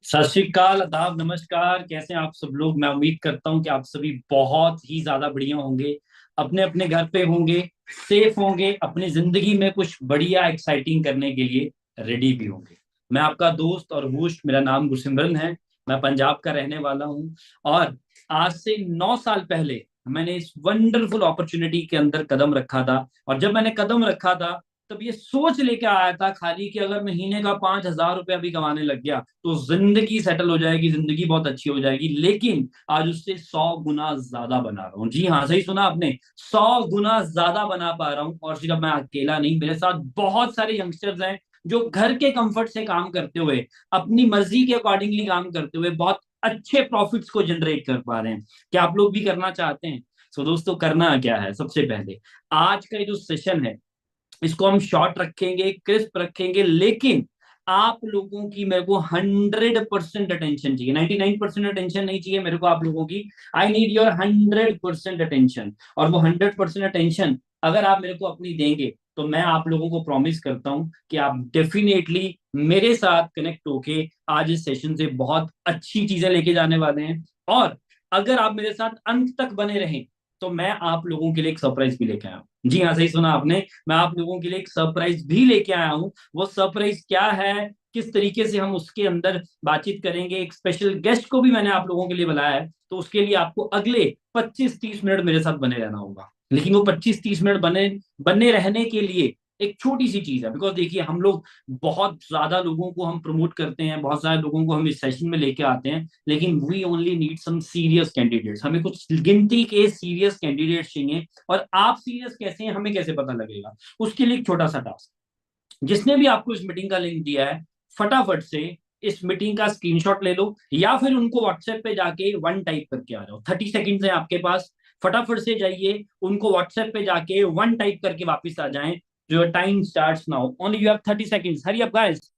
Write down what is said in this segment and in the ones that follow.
सत श्री अकाल, आदाब, नमस्कार। कैसे हैं आप सब लोग? मैं उम्मीद करता हूं कि आप सभी बहुत ही ज्यादा बढ़िया होंगे, अपने अपने घर पे होंगे, सेफ होंगे, अपनी जिंदगी में कुछ बढ़िया एक्साइटिंग करने के लिए रेडी भी होंगे। मैं आपका दोस्त और होस्ट, मेरा नाम गुरसिमरन है। मैं पंजाब का रहने वाला हूं और आज से 9 साल पहले मैंने इस वंडरफुल अपॉर्चुनिटी के अंदर कदम रखा था। और जब मैंने कदम रखा था तब ये सोच लेके आया था खाली कि अगर महीने का 5,000 रुपया भी कमाने लग गया तो जिंदगी सेटल हो जाएगी, जिंदगी बहुत अच्छी हो जाएगी। लेकिन आज उससे 100 गुना ज्यादा बना रहा हूँ। जी हाँ, सही सुना आपने, 100 गुना ज्यादा बना पा रहा हूँ। और सिर्फ मैं अकेला नहीं, मेरे साथ बहुत सारे यंगस्टर्स हैं जो घर के कंफर्ट से काम करते हुए, अपनी मर्जी के अकॉर्डिंगली काम करते हुए बहुत अच्छे प्रॉफिट्स को जनरेट कर पा रहे हैं। क्या आप लोग भी करना चाहते हैं? तो दोस्तों, करना क्या है? सबसे पहले आज का ये जो सेशन है इसको हम शॉर्ट रखेंगे, क्रिस्प रखेंगे, लेकिन आप लोगों की मेरे को 100% अटेंशन चाहिए। 99% अटेंशन नहीं चाहिए मेरे को आप लोगों की। I need your 100% attention. और वो 100% अटेंशन अगर आप मेरे को अपनी देंगे तो मैं आप लोगों को प्रॉमिस करता हूं कि आप डेफिनेटली मेरे साथ कनेक्ट होके आज इस सेशन से बहुत अच्छी चीजें लेके जाने वाले हैं। और अगर आप मेरे साथ अंत तक बने रहें तो मैं आप लोगों के लिए एक सरप्राइज भी लेके आया हूं। जी हाँ, सही सुना आपने, मैं आप लोगों के लिए एक सरप्राइज भी लेके आया हूं। वो सरप्राइज क्या है, किस तरीके से हम उसके अंदर बातचीत करेंगे, एक स्पेशल गेस्ट को भी मैंने आप लोगों के लिए बुलाया है। तो उसके लिए आपको अगले 25-30 मिनट मेरे साथ बने रहना होगा। लेकिन वो 25-30 मिनट बने बने रहने के लिए एक छोटी सी चीज है। बिकॉज देखिए, हम लोग बहुत ज्यादा लोगों को हम प्रमोट करते हैं, बहुत सारे लोगों को हम इस सेशन में लेके आते हैं, लेकिन we only need some serious candidates. हमें कुछ गिनती के सीरियस कैंडिडेट्स चाहिए। और आप सीरियस कैसे हैं हमें कैसे पता लगेगा? उसके लिए एक छोटा सा टास्क, जिसने भी आपको इस मीटिंग का लिंक दिया है, फटाफट से इस मीटिंग का स्क्रीनशॉट ले लो, या फिर उनको व्हाट्सएप पे जाके वन टाइप करके आ जाओ। 30 सेकेंड है आपके पास, फटाफट से जाइए, उनको व्हाट्सएप पे जाके वन टाइप करके वापस आ जाएं। जो time starts now, only you have 30 seconds, hurry up guys.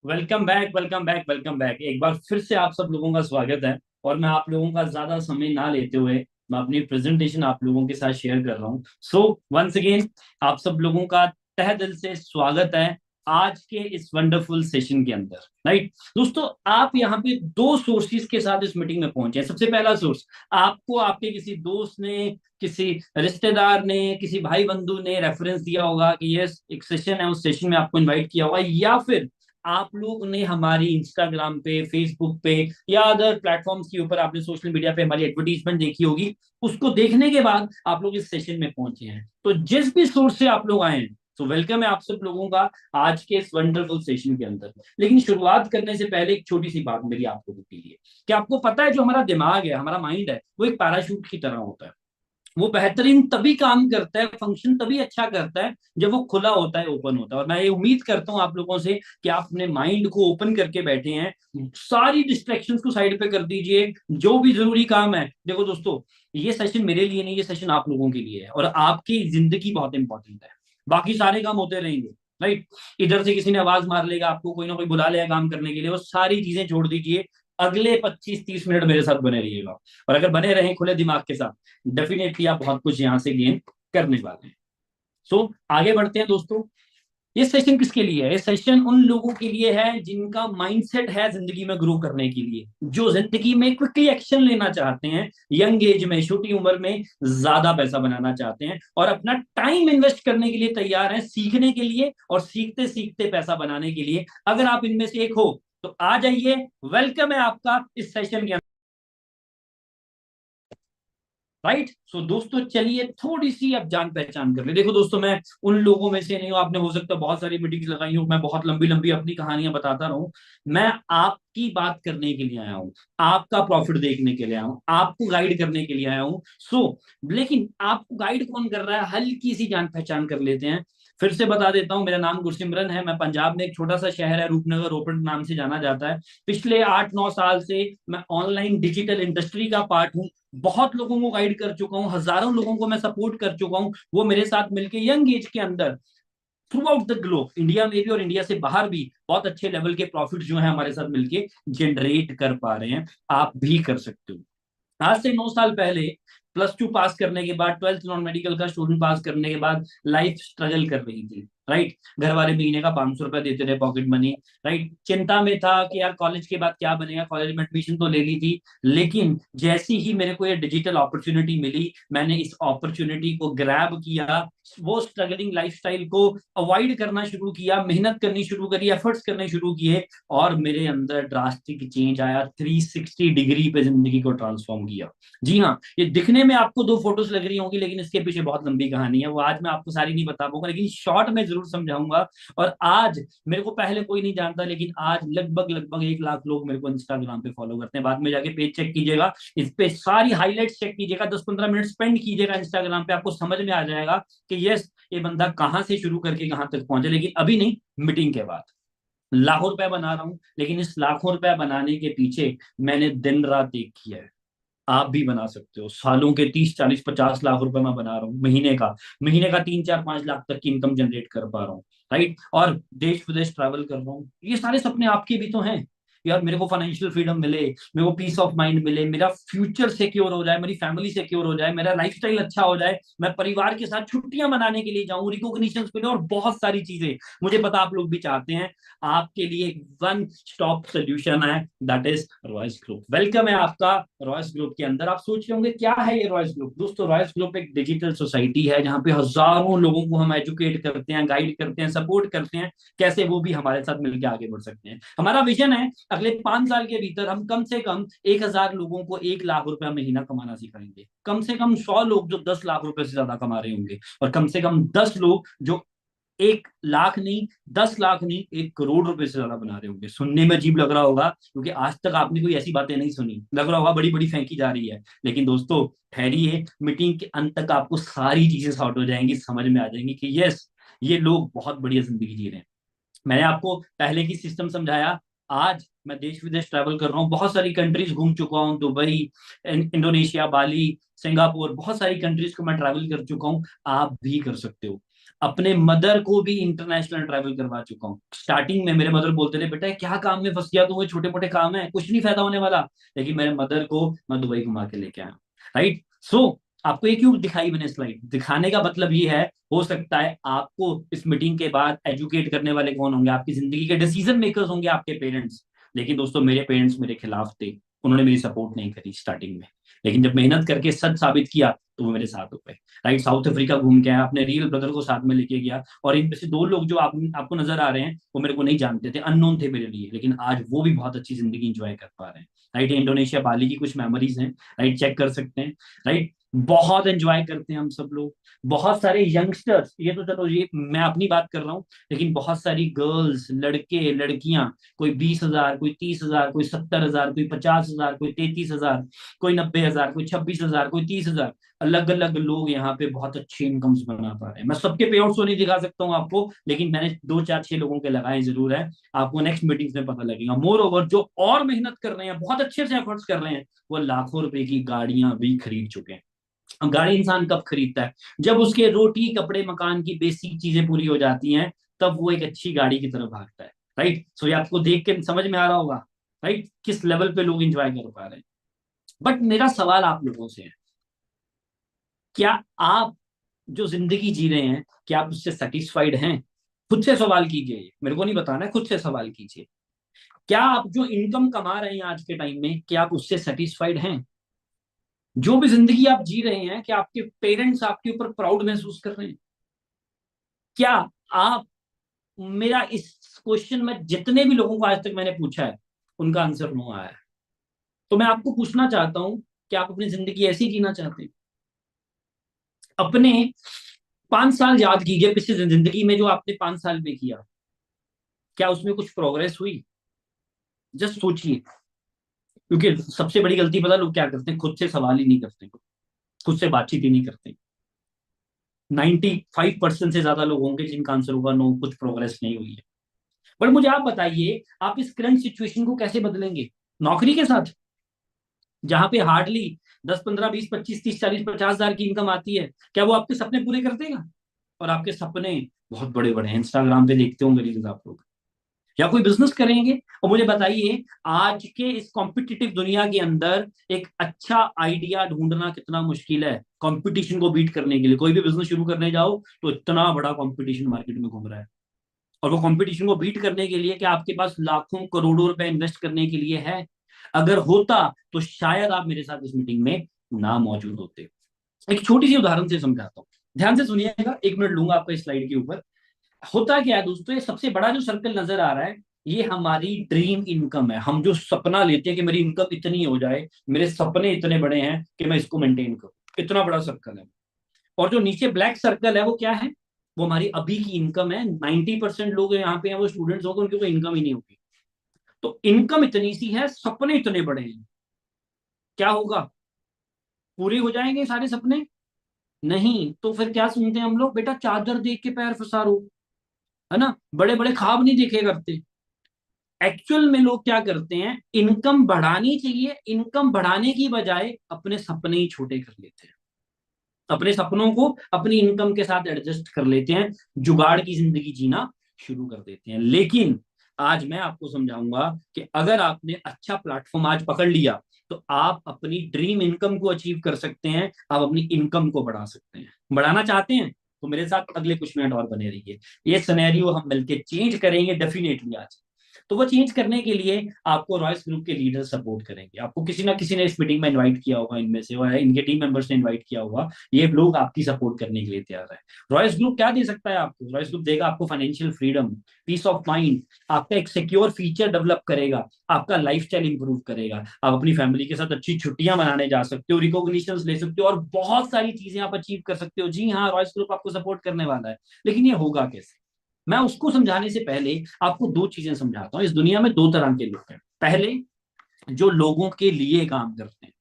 Welcome back, welcome back, welcome back. एक बार फिर से आप सब लोगों का स्वागत है। और मैं आप लोगों का ज्यादा समय ना लेते हुए मैं अपनी प्रेजेंटेशन आप लोगों के साथ शेयर कर रहा हूँ। सो वंस अगेन, आप सब लोगों का तहे दिल से स्वागत है आज के इस वंडरफुल सेशन के अंदर। राइट दोस्तों, आप यहाँ पे दो सोर्सेज के साथ इस मीटिंग में पहुंचे हैं। सबसे पहला सोर्स, आपको आपके किसी दोस्त ने, किसी रिश्तेदार ने, किसी भाई बंधु ने रेफरेंस दिया होगा कि ये एक सेशन है, उस सेशन में आपको इनवाइट किया होगा, या फिर आप लोग ने हमारी इंस्टाग्राम पे, फेसबुक पे या अदर प्लेटफॉर्म्स के ऊपर आपने सोशल मीडिया पे हमारी एडवर्टीजमेंट देखी होगी। उसको देखने के बाद आप लोग इस सेशन में पहुंचे हैं। तो जिस भी सोर्स से आप लोग आए हैं, तो वेलकम है आप सब लोगों का आज के इस वंडरफुल सेशन के अंदर। लेकिन शुरुआत करने से पहले एक छोटी सी बात मेरी आप लोगों के लिए, कि आपको पता है जो हमारा दिमाग है, हमारा माइंड है, वो एक पैराशूट की तरह होता है। वो बेहतरीन तभी काम करता है, फंक्शन तभी अच्छा करता है जब वो खुला होता है, ओपन होता है। और मैं ये उम्मीद करता हूं आप लोगों से कि आप अपने माइंड को ओपन करके बैठे हैं। सारी डिस्ट्रैक्शंस को साइड पे कर दीजिए, जो भी जरूरी काम है। देखो दोस्तों, ये सेशन मेरे लिए नहीं, ये सेशन आप लोगों के लिए है, और आपकी जिंदगी बहुत इंपॉर्टेंट है। बाकी सारे काम होते रहेंगे, राइट। इधर से किसी ने आवाज मार लेगा, आपको कोई ना कोई बुला लेगा काम करने के लिए, वो सारी चीजें छोड़ दीजिए। अगले 25-30 मिनट मेरे साथ बने रहिएगा। और अगर बने रहें खुले दिमाग के साथ, डेफिनेटली आप बहुत कुछ यहां से गेन करने वाले हैं। सो आगे बढ़ते हैं दोस्तों। ये सेशन किसके लिए है? ये सेशन उन लोगों के लिए है जिनका माइंडसेट है जिंदगी में ग्रो करने के लिए, जो जिंदगी में क्विकली एक्शन लेना चाहते हैं, यंग एज में, छोटी उम्र में ज्यादा पैसा बनाना चाहते हैं, और अपना टाइम इन्वेस्ट करने के लिए तैयार हैं, सीखने के लिए और सीखते सीखते पैसा बनाने के लिए। अगर आप इनमें से एक हो तो आ जाइए, वेलकम है आपका इस सेशन के। राइट। सो दोस्तों, चलिए थोड़ी सी अब जान पहचान कर ले। देखो दोस्तों, मैं उन लोगों में से नहीं हूं, आपने हो सकता है बहुत सारी मीटिंग्स लगाई हो, मैं बहुत लंबी लंबी अपनी कहानियां बताता रहूं। मैं आपकी बात करने के लिए आया हूं, आपका प्रॉफिट देखने के लिए आया हूं, आपको गाइड करने के लिए आया हूं। लेकिन आपको गाइड कौन कर रहा है, हल्की सी जान पहचान कर लेते हैं। फिर से बता देता हूँ, मेरा नाम गुरसिमरन है। मैं पंजाब में एक छोटा सा शहर है रूपनगर, रोपड़ नाम से जाना जाता है। पिछले 8-9 साल से मैं ऑनलाइन डिजिटल इंडस्ट्री का पार्ट हूँ। बहुत लोगों को गाइड कर चुका हूँ, हजारों लोगों को मैं सपोर्ट कर चुका हूँ, वो मेरे साथ मिलकर यंग एज के अंदर through out the globe, India में भी और इंडिया से बाहर भी बहुत अच्छे लेवल के प्रॉफिट जो है हमारे साथ मिलके जनरेट कर पा रहे हैं। आप भी कर सकते हो। आज से 9 साल पहले +2 पास करने के बाद, 12th नॉन मेडिकल का स्टूडेंट पास करने के बाद लाइफ स्ट्रगल कर रही थी, राइट। घर वाले महीने का 500 रुपया देते रहे पॉकेट मनी, राइट। चिंता में था कि यार कॉलेज के बाद क्या बनेगा, कॉलेज में एडमिशन तो ले ली थी, लेकिन जैसी ही मेरे को ये डिजिटल अपॉर्चुनिटी मिली, मैंने इस अपॉर्चुनिटी को ग्रैब किया। वो स्ट्रगलिंग लाइफस्टाइल को अवॉइड करना शुरू किया, मेहनत करनी शुरू करी, एफर्ट्स करने शुरू किए, और मेरे अंदर ड्रास्टिक चेंज आया। 360 डिग्री पे जिंदगी को ट्रांसफॉर्म किया। जी हाँ, ये दिखने में आपको दो फोटोज लग रही होंगी, लेकिन इसके पीछे बहुत लंबी कहानी है, वो आज मैं आपको सारी नहीं बता पाऊंगा, लेकिन शॉर्ट में जरूर समझाऊंगा। और आज मेरे को पहले कोई नहीं जानता, लेकिन आज लगभग लगभग 1 लाख लोग मेरे को इंस्टाग्राम पे फॉलो करते हैं। बाद में जाके पेज चेक कीजिएगा, इस पे सारी हाईलाइट्स चेक कीजिएगा, 10-15 मिनट स्पेंड कीजिएगा इंस्टाग्राम पे, आपको समझ में आ जाएगा कि यस, ये बंदा कहाँ से शुरू करके कहाँ तक पहुंचे। लेकिन अभी नहीं, मीटिंग के बाद लाखों रुपया बना रहा हूं, लेकिन इस लाखों रुपया बनाने के पीछे मैंने दिन रात एक किया है। आप भी बना सकते हो। सालों के 30, 40, 50 लाख रुपए मैं बना रहा हूँ, महीने का 3, 4, 5 लाख तक की इनकम जनरेट कर पा रहा हूँ, राइट। और देश विदेश ट्रैवल कर रहा हूँ। ये सारे सपने आपके भी तो हैं। यार मेरे को फाइनेंशियल फ्रीडम मिले, मेरे को पीस ऑफ माइंड मिले, मेरा फ्यूचर सिक्योर हो जाए, मेरी फैमिली सिक्योर हो जाए, मेरा लाइफस्टाइल अच्छा हो जाए, मैं परिवार के साथ छुट्टियां मनाने के लिए जाऊं, रिकॉग्निशन मिले, और बहुत सारी चीजें। मुझे पता आप लोग भी चाहते हैं। आपके लिए एक वन स्टॉप सोल्यूशन है, that is Royce group. Welcome है आपका रॉयस ग्रुप के अंदर। आप सोच रहे होंगे क्या है ये रॉयस ग्रुप। दोस्तों, रॉयस ग्रुप एक डिजिटल सोसाइटी है जहां पे हजारों लोगों को हम एजुकेट करते हैं, गाइड करते हैं, सपोर्ट करते हैं, कैसे वो भी हमारे साथ मिलकर आगे बढ़ सकते हैं। हमारा विजन है अगले 5 साल के भीतर हम कम से कम 1,000 लोगों को 1 लाख रुपया महीना कमाना सिखाएंगे। कम से कम 100 लोग जो 10 लाख रुपए से ज्यादा कमा रहे होंगे, और कम से कम 10 लोग जो 1 लाख नहीं, 10 लाख नहीं, 1 करोड़ रुपए से ज्यादा बना रहे होंगे। सुनने में अजीब लग रहा होगा, क्योंकि आज तक आपने कोई ऐसी बातें नहीं सुनी, लग रहा होगा बड़ी बड़ी फेंकी जा रही है। लेकिन दोस्तों, ठहरिए, मीटिंग के अंत तक आपको सारी चीजें सॉर्ट हो जाएंगी, समझ में आ जाएंगी कि यस, ये लोग बहुत बढ़िया जिंदगी जी रहे हैं। मैंने आपको पहले की सिस्टम समझाया। आज मैं देश विदेश ट्रैवल कर रहा हूँ, बहुत सारी कंट्रीज घूम चुका हूँ, दुबई, इंडोनेशिया, बाली, सिंगापुर, बहुत सारी कंट्रीज को मैं ट्रैवल कर चुका हूँ। आप भी कर सकते हो। अपने मदर को भी इंटरनेशनल ट्रैवल करवा चुका हूँ। स्टार्टिंग में मेरे मदर बोलते थे, बेटा क्या काम में फंस गया तू, छोटे मोटे काम है, कुछ नहीं फायदा होने वाला। लेकिन मेरे मदर को मैं दुबई घुमा के लेके आया, राइट। सो आपको ये क्यों दिखाई मैंने स्लाइड, दिखाने का मतलब ये है, हो सकता है आपको इस मीटिंग के बाद एजुकेट करने वाले कौन होंगे, आपकी जिंदगी के डिसीजन मेकर्स होंगे आपके पेरेंट्स। लेकिन दोस्तों, मेरे पेरेंट्स मेरे खिलाफ थे, उन्होंने मेरी सपोर्ट नहीं करी स्टार्टिंग में। लेकिन जब मेहनत करके सच साबित किया, तो वो मेरे साथ हो गए, राइट। साउथ अफ्रीका घूम के आया, अपने रियल ब्रदर को साथ में लेके गया, और इनमें से 2 लोग जो आपको नजर आ रहे हैं, वो मेरे को नहीं जानते थे, अननोन थे मेरे लिए, लेकिन आज वो भी बहुत अच्छी जिंदगी इंजॉय कर पा रहे हैं, राइट। इंडोनेशिया, बाली की कुछ मेमोरीज हैं, राइट, चेक कर सकते हैं, राइट। बहुत एंजॉय करते हैं हम सब लोग। बहुत सारे यंगस्टर्स, ये तो चलो ये मैं अपनी बात कर रहा हूँ, लेकिन बहुत सारी गर्ल्स, लड़के, लड़कियां, कोई 20,000, कोई 30,000, कोई 70,000, कोई 50,000, कोई 33,000, कोई 90,000, कोई 26,000, कोई 30,000, अलग अलग लोग यहाँ पे बहुत अच्छी इनकम्स बना पा रहे हैं। मैं सबके पे आउट्स तो नहीं दिखा सकता हूँ आपको, लेकिन मैंने 2, 4, 6 लोगों के लगाए जरूर है। आपको नेक्स्ट मीटिंग्स में पता लगेगा। मोर ओवर, जो और मेहनत कर रहे हैं, बहुत अच्छे से एफर्ट्स कर रहे हैं, वो लाखों रुपए की गाड़ियां भी खरीद चुके हैं। गाड़ी इंसान कब खरीदता है, जब उसके रोटी, कपड़े, मकान की बेसिक चीजें पूरी हो जाती हैं, तब वो एक अच्छी गाड़ी की तरफ भागता है, राइट। सो ये आपको देख के समझ में आ रहा होगा, राइट, किस लेवल पे लोग एंजॉय कर पा रहे हैं। बट मेरा सवाल आप लोगों से है, क्या आप जो जिंदगी जी रहे हैं, क्या आप उससे सेटिस्फाइड हैं। खुद से सवाल कीजिए, मेरे को नहीं बताना है, खुद से सवाल कीजिए। क्या आप जो इनकम कमा रहे हैं आज के टाइम में, क्या आप उससे सेटिस्फाइड हैं। जो भी जिंदगी आप जी रहे हैं, क्या आपके पेरेंट्स आपके ऊपर प्राउड महसूस कर रहे हैं। क्या आप, मेरा इस क्वेश्चन में जितने भी लोगों को आज तक मैंने पूछा है, उनका आंसर नो आया है। तो मैं आपको पूछना चाहता हूं कि आप अपनी जिंदगी ऐसी जीना चाहते हैं। अपने 5 साल याद कीजिए, पिछली जिंदगी में जो आपने 5 साल में किया, क्या उसमें कुछ प्रोग्रेस हुई। जस्ट सोचिए। क्योंकि सबसे बड़ी गलती पता लोग क्या करते हैं, खुद से सवाल ही नहीं करते, खुद से बातचीत ही नहीं करते। 95% से ज्यादा लोग होंगे जिनका आंसर होगा नो, कुछ प्रोग्रेस नहीं हुई है। बट मुझे आप बताइए, आप इस करंट सिचुएशन को कैसे बदलेंगे? नौकरी के साथ, जहां पे हार्डली 10 15 20 25 30 40 50 हजार की इनकम आती है, क्या वो आपके सपने पूरे कर देगा? और आपके सपने बहुत बड़े बड़े हैं, इंस्टाग्राम पे देखते होंगे रील्स आप लोग। या कोई बिजनेस करेंगे? और मुझे बताइए, आज के इस कॉम्पिटिटिव दुनिया के अंदर एक अच्छा आइडिया ढूंढना कितना मुश्किल है कंपटीशन को बीट करने के लिए। कोई भी बिजनेस शुरू करने जाओ तो इतना बड़ा कंपटीशन मार्केट में घूम रहा है, और वो कंपटीशन को बीट करने के लिए क्या आपके पास लाखों करोड़ों रुपए इन्वेस्ट करने के लिए है? अगर होता तो शायद आप मेरे साथ इस मीटिंग में ना मौजूद होते। एक छोटी सी उदाहरण से समझाता हूँ, ध्यान से सुनिएगा, 1 मिनट लूंगा आपका इस स्लाइड के ऊपर। होता क्या है दोस्तों, ये सबसे बड़ा जो सर्कल नजर आ रहा है, ये हमारी ड्रीम इनकम है। हम जो सपना लेते हैं कि मेरी इनकम इतनी हो जाए, मेरे सपने इतने बड़े हैं कि मैं इसको मेंटेन करूं, इतना बड़ा सर्कल है। और जो नीचे ब्लैक सर्कल है वो क्या है? वो हमारी अभी की इनकम है। 90% लोग यहाँ पे हैं वो स्टूडेंट्स होंगे, उनकी कोई इनकम ही नहीं होगी। तो इनकम इतनी सी है, सपने इतने बड़े हैं, क्या होगा? पूरे हो जाएंगे सारे सपने? नहीं। तो फिर क्या सुनते हैं हम लोग, बेटा चादर देख के पैर पसारो, है ना, बड़े बड़े ख्वाब नहीं देखे करते। एक्चुअल में लोग क्या करते हैं, इनकम बढ़ानी चाहिए, इनकम बढ़ाने की बजाय अपने सपने ही छोटे कर लेते हैं, अपने सपनों को अपनी इनकम के साथ एडजस्ट कर लेते हैं, जुगाड़ की जिंदगी जीना शुरू कर देते हैं। लेकिन आज मैं आपको समझाऊंगा कि अगर आपने अच्छा प्लेटफॉर्म आज पकड़ लिया तो आप अपनी ड्रीम इनकम को अचीव कर सकते हैं, आप अपनी इनकम को बढ़ा सकते हैं। बढ़ाना चाहते हैं तो मेरे साथ अगले कुछ मिनट और बने रहिए, ये सिनेरियो हम मिलकर चेंज करेंगे डेफिनेटली आज। तो वो चेंज करने के लिए आपको रॉयस ग्रुप के लीडर सपोर्ट करेंगे। आपको किसी ना किसी ने इस मीटिंग में इनवाइट किया होगा, इनमें से, और इनके टीम मेंबर्स ने इनवाइट किया होगा। ये लोग आपकी सपोर्ट करने के लिए तैयार है। रॉयस ग्रुप क्या दे सकता है आपको? रॉयस ग्रुप देगा आपको financial freedom, peace of mind, आपका एक सिक्योर फ्यूचर डेवलप करेगा, आपका लाइफस्टाइल इंप्रूव करेगा, आप अपनी फैमिली के साथ अच्छी छुट्टियां मनाने जा सकते हो, रिकॉग्निशन ले सकते हो, और बहुत सारी चीजें आप अचीव कर सकते हो। जी हाँ, रॉयस ग्रुप आपको सपोर्ट करने वाला है। लेकिन ये होगा कैसे? मैं उसको समझाने से पहले आपको दो चीजें समझाता हूँ। इस दुनिया में दो तरह के लोग हैं। पहले, जो लोगों के लिए काम करते हैं,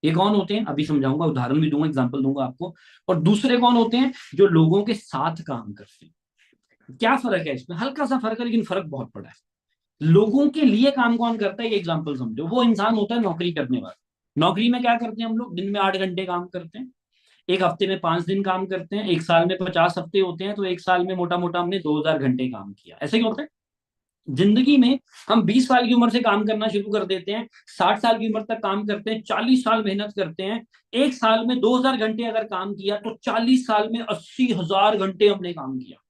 ये कौन होते हैं? अभी समझाऊंगा, उदाहरण भी दूंगा, एग्जाम्पल दूंगा आपको। और दूसरे कौन होते हैं? जो लोगों के साथ काम करते हैं। क्या फर्क है इसमें? हल्का सा फर्क है, लेकिन फर्क बहुत बड़ा है। लोगों के लिए काम कौन करता है, ये एग्जाम्पल समझो। वो इंसान होता है नौकरी करने वाला। नौकरी में क्या करते हैं हम लोग? दिन में 8 घंटे काम करते हैं, एक हफ्ते में 5 दिन काम करते हैं, एक साल में 50 हफ्ते होते हैं, तो एक साल में मोटा मोटा हमने 2000 घंटे काम किया। ऐसे ही होता है जिंदगी में। हम 20 साल की उम्र से काम करना शुरू कर देते हैं, 60 साल की उम्र तक काम करते हैं, 40 साल मेहनत करते हैं। एक साल में 2000 घंटे अगर काम किया तो 40 साल में 80 हजार घंटे हमने काम किया।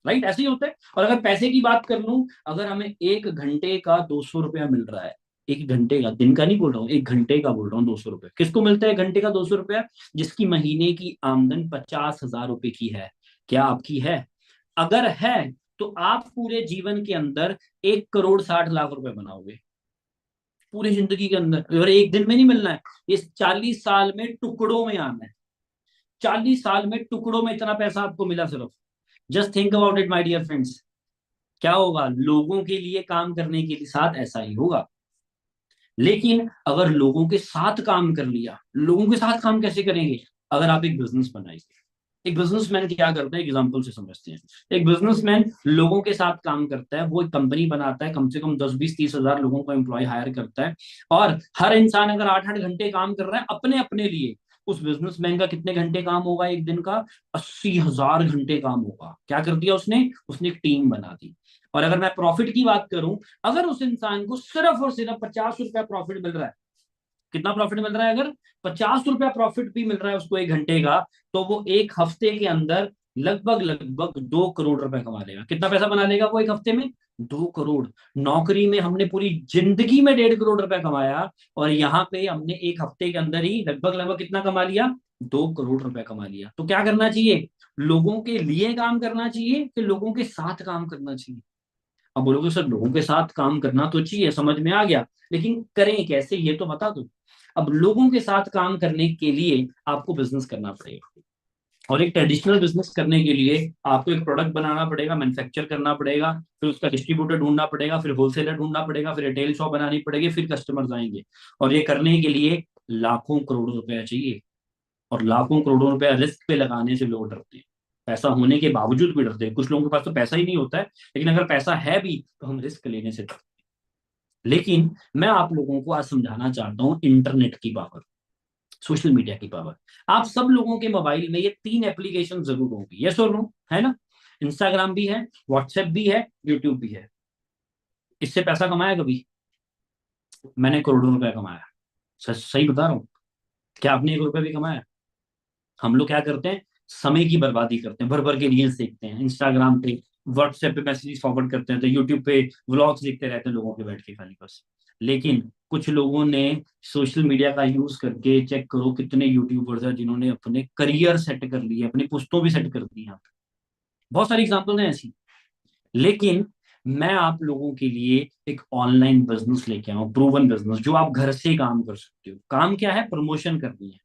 राइट, ऐसे ही होता है। और अगर पैसे की बात कर लूं, अगर हमें 1 घंटे का 200 रुपया मिल रहा है, 1 घंटे का, दिन का नहीं बोल रहा हूँ, 1 घंटे का बोल रहा हूँ, 200 रुपये किसको मिलता है? 1 घंटे का 200 रुपया, जिसकी महीने की आमदन 50 हजार रुपए की है। क्या आपकी है? अगर है तो आप पूरे जीवन के अंदर 1 करोड़ 60 लाख रुपए बनाओगे, पूरी जिंदगी के अंदर। और एक दिन में नहीं मिलना है, इस 40 साल में टुकड़ों में आना है। 40 साल में टुकड़ों में इतना पैसा आपको मिला सिर्फ। Just think about it my dear friends. क्या होगा? लोगों के लिए काम करने के लिए साथ ऐसा ही होगा। लेकिन अगर लोगों के साथ काम कर लिया, लोगों के साथ काम कैसे करेंगे? अगर आप एक बिजनेस बनाएंगे। एक बिजनेसमैन क्या करता है, एग्जांपल से समझते हैं। एक बिजनेसमैन लोगों के साथ काम करता है, वो एक कंपनी बनाता है, कम से कम 10 20 30 हजार लोगों को एम्प्लॉय हायर करता है। और हर इंसान अगर 8 8 घंटे काम कर रहा है अपने अपने लिए, उस बिजनेसमैन का कितने घंटे काम होगा एक दिन का? 80 हजार घंटे काम होगा। क्या कर दिया उसने? उसने एक टीम बना दी। और अगर मैं प्रॉफिट की बात करूं, अगर उस इंसान को सिर्फ और सिर्फ 50 रुपया प्रॉफिट मिल रहा है, कितना प्रॉफिट मिल रहा है? अगर 50 रुपया प्रॉफिट भी मिल रहा है उसको 1 घंटे का, तो वो एक हफ्ते के अंदर लगभग लगभग 2 करोड़ रुपए कमा लेगा। कितना पैसा बना लेगा वो एक हफ्ते में? 2 करोड़। नौकरी में हमने पूरी जिंदगी में 1.5 करोड़ रुपए कमाया, और यहाँ पे हमने एक हफ्ते के अंदर ही लगभग लगभग कितना कमा लिया? 2 करोड़ रुपए कमा लिया। तो क्या करना चाहिए? लोगों के लिए काम करना चाहिए कि लोगों के साथ काम करना चाहिए? अब बोलोगे सर लोगों के साथ काम करना तो चाहिए, समझ में आ गया, लेकिन करें कैसे ये तो बता दो। अब लोगों के साथ काम करने के लिए आपको बिजनेस करना पड़ेगा। और एक ट्रेडिशनल बिजनेस करने के लिए आपको एक प्रोडक्ट बनाना पड़ेगा, मैन्युफैक्चर करना पड़ेगा, फिर उसका डिस्ट्रीब्यूटर ढूंढना पड़ेगा, फिर होलसेलर ढूंढना पड़ेगा, फिर रिटेल शॉप बनानी पड़ेगी, फिर कस्टमर्स आएंगे। और ये करने के लिए लाखों करोड़ों रुपया चाहिए। और लाखों करोड़ों रुपया रिस्क पे लगाने से लोग डरते हैं। पैसा होने के बावजूद भी डरते हैं। कुछ लोगों के पास तो पैसा ही नहीं होता है, लेकिन अगर पैसा है भी तो हम रिस्क लेने से डरते हैं। लेकिन मैं आप लोगों को आज समझाना चाहता हूँ इंटरनेट की पावर, सोशल मीडिया की पावर। आप सब लोगों के मोबाइल में ये 3 एप्लीकेशन जरूर होंगी, यस और नो, है ना? इंस्टाग्राम भी है, व्हाट्सएप भी है, यूट्यूब भी है। इससे पैसा कमाया कभी? मैंने करोड़ों रुपया कमाया। सच सही बता रहा हूँ। क्या आपने 1 रुपया भी कमाया? हम लोग क्या करते हैं, समय की बर्बादी करते हैं, भर भर के रील्स देखते हैं इंस्टाग्राम पे, व्हाट्सएप पे मैसेजेस फॉरवर्ड करते हैं, तो यूट्यूब पे व्लॉग्स देखते रहते हैं लोगों के बैठ के खाली बस। लेकिन कुछ लोगों ने सोशल मीडिया का यूज करके, चेक करो कितने यूट्यूबर्स हैं जिन्होंने अपने करियर सेट कर लिए, अपनी पुश्तों भी सेट कर दी हैं। बहुत सारी एग्जाम्पल हैं ऐसी। लेकिन मैं आप लोगों के लिए एक ऑनलाइन बिजनेस लेके आऊँ, प्रूवन बिजनेस, जो आप घर से काम कर सकते हो। काम क्या है? प्रमोशन करनी है।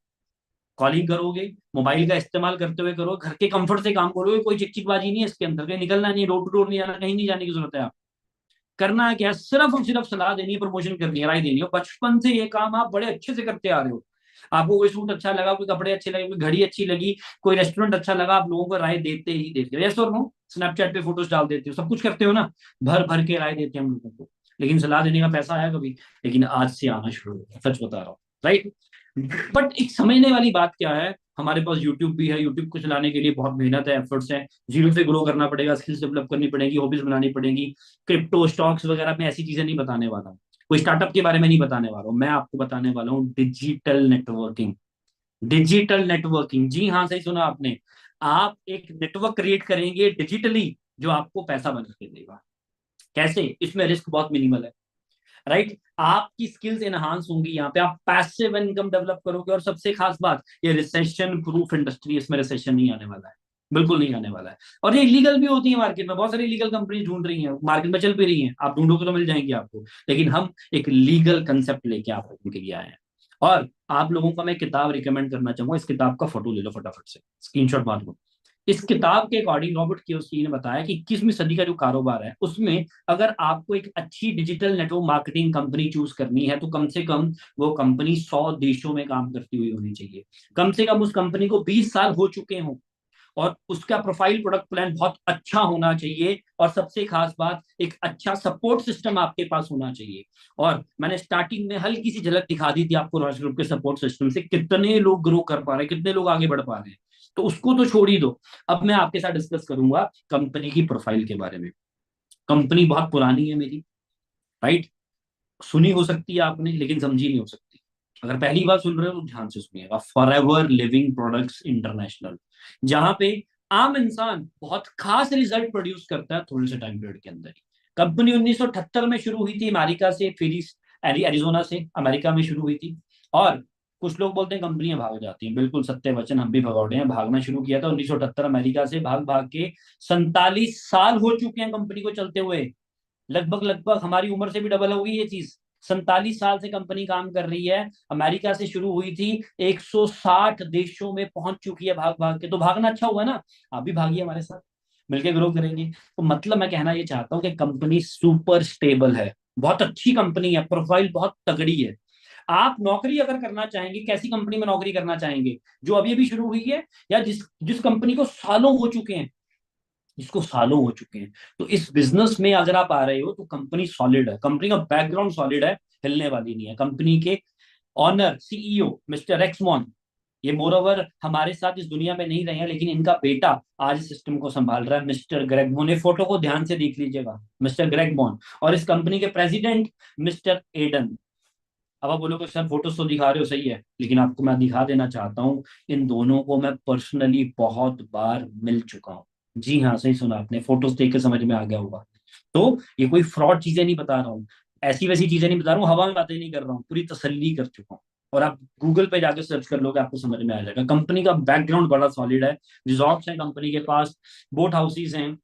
कॉलिंग करोगे, मोबाइल का इस्तेमाल करते हुए करो, घर के कंफर्ट से काम करोगे, कोई चिकचिकबाजी नहीं है इसके अंदर, कहीं निकलना नहीं है, डोर टू डोर नहीं जाना, कहीं नहीं जाने की जरूरत है। आप करना है क्या? सिर्फ और सिर्फ सलाह देनी है, प्रमोशन करनी है, राय देनी है। बचपन से ये काम आप बड़े अच्छे से करते आ रहे हो। आपको कोई सूट अच्छा लगा, कोई कपड़े अच्छे लगे, कोई घड़ी अच्छी लगी, कोई रेस्टोरेंट अच्छा लगा, आप लोगों को राय देते ही देते हो, यस और नो? स्नैपचैट पे फोटोज डाल देते हो, सब कुछ करते हो ना, भर भर के राय देते हैं हम लोगों को। लेकिन सलाह देने का पैसा आया कभी? लेकिन आज से आना शुरू हो, सच बता रहा हूँ, राइट? बट एक समझने वाली बात क्या है, हमारे पास यूट्यूब भी है। यूट्यूब को चलाने के लिए बहुत मेहनत है, एफर्ट्स है। जीरो से ग्रो करना पड़ेगा, स्किल्स डेवलप करनी पड़ेगी, हॉबीज बनानी पड़ेगी। क्रिप्टो स्टॉक्स वगैरह में ऐसी चीजें नहीं बताने वाला हूँ, कोई स्टार्टअप के बारे में नहीं बताने वाला हूँ। मैं आपको बताने वाला हूँ डिजिटल नेटवर्किंग। डिजिटल नेटवर्किंग, जी हाँ, सही सुना आपने। आप एक नेटवर्क क्रिएट करेंगे डिजिटली, जो आपको पैसा बना के देगा। कैसे? इसमें रिस्क बहुत मिनिमल है, राइट? आपकी स्किल्स एनहांस होंगी, यहाँ पे आप पैसिव इनकम डेवलप करोगे। और सबसे खास बात, ये रिसेशन प्रूफ इंडस्ट्री, इसमें रिसेशन नहीं आने वाला है, बिल्कुल नहीं आने वाला है। और ये इलीगल भी होती है मार्केट में, बहुत सारी लीगल कंपनी ढूंढ रही हैं, मार्केट में चल भी रही हैं, आप ढूंढोगे तो मिल जाएंगी आपको। लेकिन हम एक लीगल कंसेप्ट लेके आप लोगों के लिए आए हैं। और आप लोगों को मैं किताब रिकमेंड करना चाहूंगा, इस किताब का फोटो ले लो फटाफट से, स्क्रीनशॉट मार लो। इस किताब के अकॉर्डिंग रॉबर्ट कियोसाकी ने बताया कि 21वीं सदी का जो कारोबार है उसमें अगर आपको एक अच्छी digital network marketing company choose करनी है, तो कम से कम वो कंपनी 100 देशों में काम करती हुई होनी चाहिए। कम से कम उस कंपनी को 20 साल हो चुके हों, और उसका प्रोफाइल प्रोडक्ट प्लान बहुत अच्छा होना चाहिए। और सबसे खास बात, एक अच्छा सपोर्ट सिस्टम आपके पास होना चाहिए। और मैंने स्टार्टिंग में हल्की सी झलक दिखा दी थी आपको रॉयस ग्रुप के सपोर्ट सिस्टम से, कितने लोग ग्रो कर पा रहे हैं, कितने लोग आगे बढ़ पा रहे हैं। तो उसको तो छोड़ ही दो। अब मैं आपके साथ डिस्कस करूंगा कंपनी की प्रोफाइल के बारे में। कंपनी बहुत पुरानी है मेरी, राइट? सुनी हो सकती है आपने, लेकिन समझी नहीं हो सकती। अगर पहली बार सुन रहे हो तो ध्यान से सुनिएगा। फॉरएवर लिविंग प्रोडक्ट्स इंटरनेशनल, जहां पे आम इंसान बहुत खास रिजल्ट प्रोड्यूस करता है थोड़े से टाइम पीरियड के अंदर ही। कंपनी 1978 में शुरू हुई थी अमेरिका से, फिनिक्स एरिजोना से, अमेरिका में शुरू हुई थी। और कुछ लोग बोलते हैं कंपनियां भाग जाती हैं, बिल्कुल सत्य वचन, हम भी भगौड़े हैं। भागना शुरू किया था 1978 अमेरिका से, भाग भाग के 47 साल हो चुके हैं कंपनी को चलते हुए। लगभग लगभग हमारी उम्र से भी डबल होगी ये चीज। 47 साल से कंपनी काम कर रही है, अमेरिका से शुरू हुई थी, 160 देशों में पहुंच चुकी है भाग भाग के। तो भागना अच्छा हुआ ना, आप भी भागिए हमारे साथ, मिलके ग्रो करेंगे। तो मतलब मैं कहना ये चाहता हूँ कि कंपनी सुपर स्टेबल है, बहुत अच्छी कंपनी है, प्रोफाइल बहुत तगड़ी है। आप नौकरी अगर करना चाहेंगे, कैसी कंपनी में नौकरी करना चाहेंगे? जो अभी अभी शुरू हुई है, या जिस जिस कंपनी को सालों हो चुके हैं, जिसको सालों हो चुके हैं? तो इस बिजनेस में अगर आप आ रहे हो तो कंपनी सॉलिड है, कंपनी का बैकग्राउंड सॉलिड है, हिलने वाली नहीं है। कंपनी के ऑनर सीईओ मिस्टर एक्समॉन, ये मोर ओवर हमारे साथ इस दुनिया में नहीं रहे हैं, लेकिन इनका बेटा आज सिस्टम को संभाल रहा है, मिस्टर ग्रेग मोन। ये फोटो को ध्यान से देख लीजिएगा, मिस्टर ग्रेग मोन। और इस कंपनी के प्रेसिडेंट मिस्टर एडन। अब आप बोलोगे सर फोटोज तो दिखा रहे हो, सही है, लेकिन आपको मैं दिखा देना चाहता हूँ, इन दोनों को मैं पर्सनली बहुत बार मिल चुका हूँ। जी हाँ, सही सुना आपने, फोटोज देख के समझ में आ गया होगा। तो ये कोई फ्रॉड चीजें नहीं बता रहा हूँ, ऐसी वैसी चीजें नहीं बता रहा हूँ, हवा में बातें नहीं कर रहा हूँ, पूरी तसल्ली कर चुका हूँ। और आप गूगल पे जाकर सर्च कर लोगे, आपको समझ में आ जाएगा। कंपनी का बैकग्राउंड बड़ा सॉलिड है। रिजॉर्ट्स हैं कंपनी के पास, बोट हाउसेज हैं,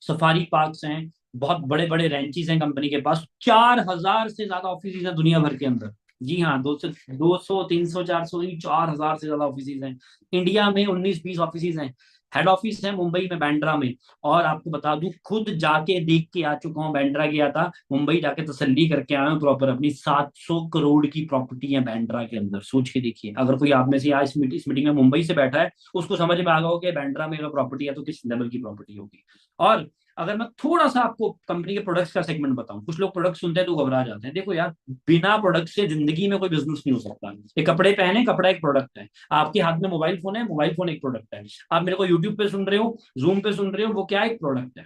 सफारी पार्क्स हैं, बहुत बड़े बड़े रेंचेस हैं कंपनी के पास। 4,000 से ज्यादा ऑफिस हैं दुनिया भर के अंदर। जी हाँ, 200 300 400 4,000 से ज्यादा ऑफिस हैं। इंडिया में 19-20 ऑफिस हैं। हेड ऑफिस है मुंबई में, बांद्रा में। और आपको बता दूं, खुद जाके देख के आ चुका हूँ, बांद्रा गया था, मुंबई जाके तसल्ली करके आया हूँ प्रॉपर। अपनी 700 करोड़ की प्रॉपर्टी है बांद्रा के अंदर, सोच के देखिए। अगर कोई आप में से आज इस मीटिंग में मुंबई से बैठा है, उसको समझ में आ गया होगा कि बांद्रा में अगर प्रॉपर्टी है तो किस लेवल की प्रॉपर्टी होगी। और अगर मैं थोड़ा सा आपको कंपनी के प्रोडक्ट्स का सेगमेंट बताऊं, कुछ लोग प्रोडक्ट सुनते हैं तो घबरा जाते हैं। देखो यार, बिना प्रोडक्ट से जिंदगी में कोई बिजनेस नहीं हो सकता। ये कपड़े पहने, कपड़ा एक प्रोडक्ट है। आपके हाथ में मोबाइल फोन है, मोबाइल फोन एक प्रोडक्ट है। आप मेरे को यूट्यूब पे सुन रहे हो, जूम पे सुन रहे हो, वो क्या है? एक प्रोडक्ट है।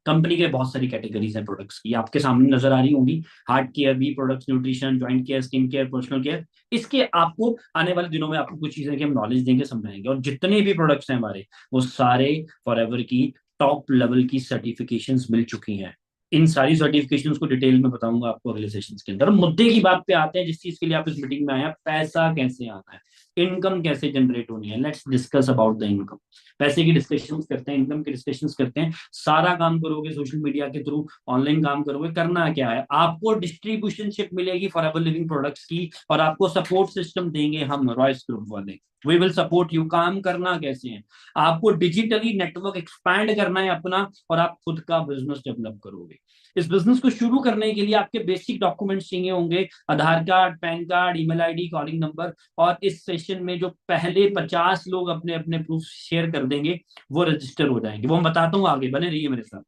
कंपनी के बहुत सारी कैटेगरीज हैं प्रोडक्ट्स की, आपके सामने नजर आ रही होंगी। हार्ट केयर भी products, nutrition, joint care, skin care, personal care. इसके आपको आने वाले दिनों में आपको कुछ चीजें की हम नॉलेज देंगे, समझाएंगे। और जितने भी प्रोडक्ट्स हैं हमारे, वो सारे फॉरएवर की टॉप लेवल की सर्टिफिकेशंस मिल चुकी हैं। इन सारी सर्टिफिकेशंस को डिटेल में बताऊंगा आपको अगले सेशंस के अंदर। मुद्दे की बात पे आते हैं, जिस चीज के लिए आप इस मीटिंग में आए हैं, पैसा कैसे आना है, इनकम कैसे जनरेट होनी है। Let's discuss about the income. पैसे की डिस्कशंस करते हैं, इनकम की डिस्कशंस करते हैं। सारा काम करोगे सोशल मीडिया के थ्रू, ऑनलाइन काम करोगे। करना क्या है, आपको डिस्ट्रीब्यूशनशिप मिलेगी फॉरएवर लिविंग प्रोडक्ट्स की, और आपको सपोर्ट सिस्टम देंगे हम रॉयस ग्रुप वाले। We will support you. काम करना कैसे है, आपको डिजिटली नेटवर्क एक्सपैंड करना है अपना, और आप खुद का बिजनेस डेवलप करोगे। इस बिजनेस को शुरू करने के लिए आपके बेसिक डॉक्यूमेंट्स चाहिए होंगे, Aadhaar card, PAN card, email ID, calling number. और इस सेशन में जो पहले 50 लोग अपने अपने प्रूफ शेयर कर देंगे, वो रजिस्टर हो जाएंगे। वो मैं बताता हूँ आगे, बने रहिए मेरे साथ।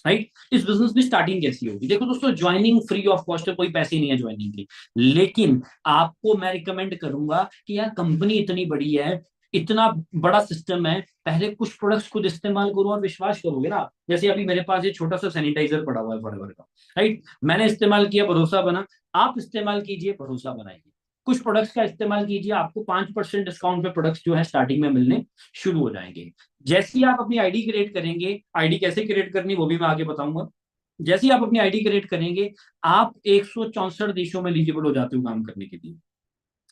राइट, इस बिजनेस की स्टार्टिंग कैसी होगी? देखो दोस्तों, ज्वाइनिंग फ्री ऑफ कॉस्ट है, कोई पैसे नहीं है ज्वाइनिंग की। लेकिन आपको मैं रिकमेंड करूंगा कि यार कंपनी इतनी बड़ी है, इतना बड़ा सिस्टम है, पहले कुछ प्रोडक्ट्स खुद इस्तेमाल करो और विश्वास करोगे ना। जैसे अभी मेरे पास ये छोटा सा सैनिटाइजर पड़ा हुआ है फॉरएवर का। राइट, मैंने इस्तेमाल किया, भरोसा बना। आप इस्तेमाल कीजिए, भरोसा बनाइए। कुछ प्रोडक्ट्स का इस्तेमाल कीजिए, आपको 5% डिस्काउंट पे प्रोडक्ट्स जो है स्टार्टिंग में मिलने शुरू हो जाएंगे। जैसे ही आप अपनी आईडी क्रिएट करेंगे, आईडी कैसे क्रिएट करनी वो भी मैं आगे बताऊंगा। जैसे ही आप अपनी आईडी क्रिएट करेंगे, आप 164 देशों में एलिजिबल हो जाते हो काम करने के लिए।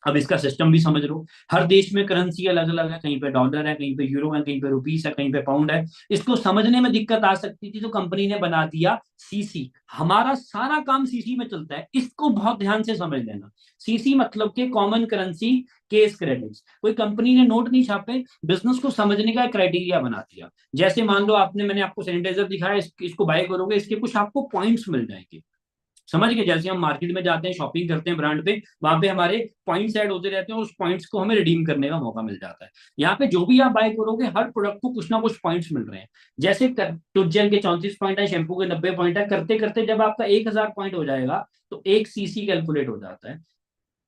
अब इसका सिस्टम भी समझ लो। हर देश में करेंसी अलग अलग है, कहीं पे डॉलर है, कहीं पे यूरो है, कहीं पे रुपीस है, कहीं पे पाउंड है। इसको समझने में दिक्कत आ सकती थी, तो कंपनी ने बना दिया सीसी। हमारा सारा काम सीसी में चलता है, इसको बहुत ध्यान से समझ लेना। सीसी मतलब के कॉमन करेंसी केस क्रेडिट्स। कोई कंपनी ने नोट नहीं छापे, बिजनेस को समझने का क्राइटेरिया बना दिया। जैसे मान लो आपने, मैंने आपको सैनिटाइजर दिखाया, इसको बाय करोगे, इसके कुछ आपको पॉइंट्स मिल जाएंगे। समझ गए? जैसे हम मार्केट में जाते हैं, शॉपिंग करते हैं ब्रांड पे, वहां पे हमारे पॉइंट्स ऐड होते रहते हैं, और उस पॉइंट्स को हमें रिडीम करने का मौका मिल जाता है। यहाँ पे जो भी आप बाय करोगे, हर प्रोडक्ट को कुछ ना कुछ पॉइंट्स मिल रहे हैं। जैसे टूथजेल के 34 पॉइंट है, शैम्पू के 90 पॉइंट है। करते करते जब आपका 1000 पॉइंट हो जाएगा, तो एक सीसी कैलकुलेट हो जाता है।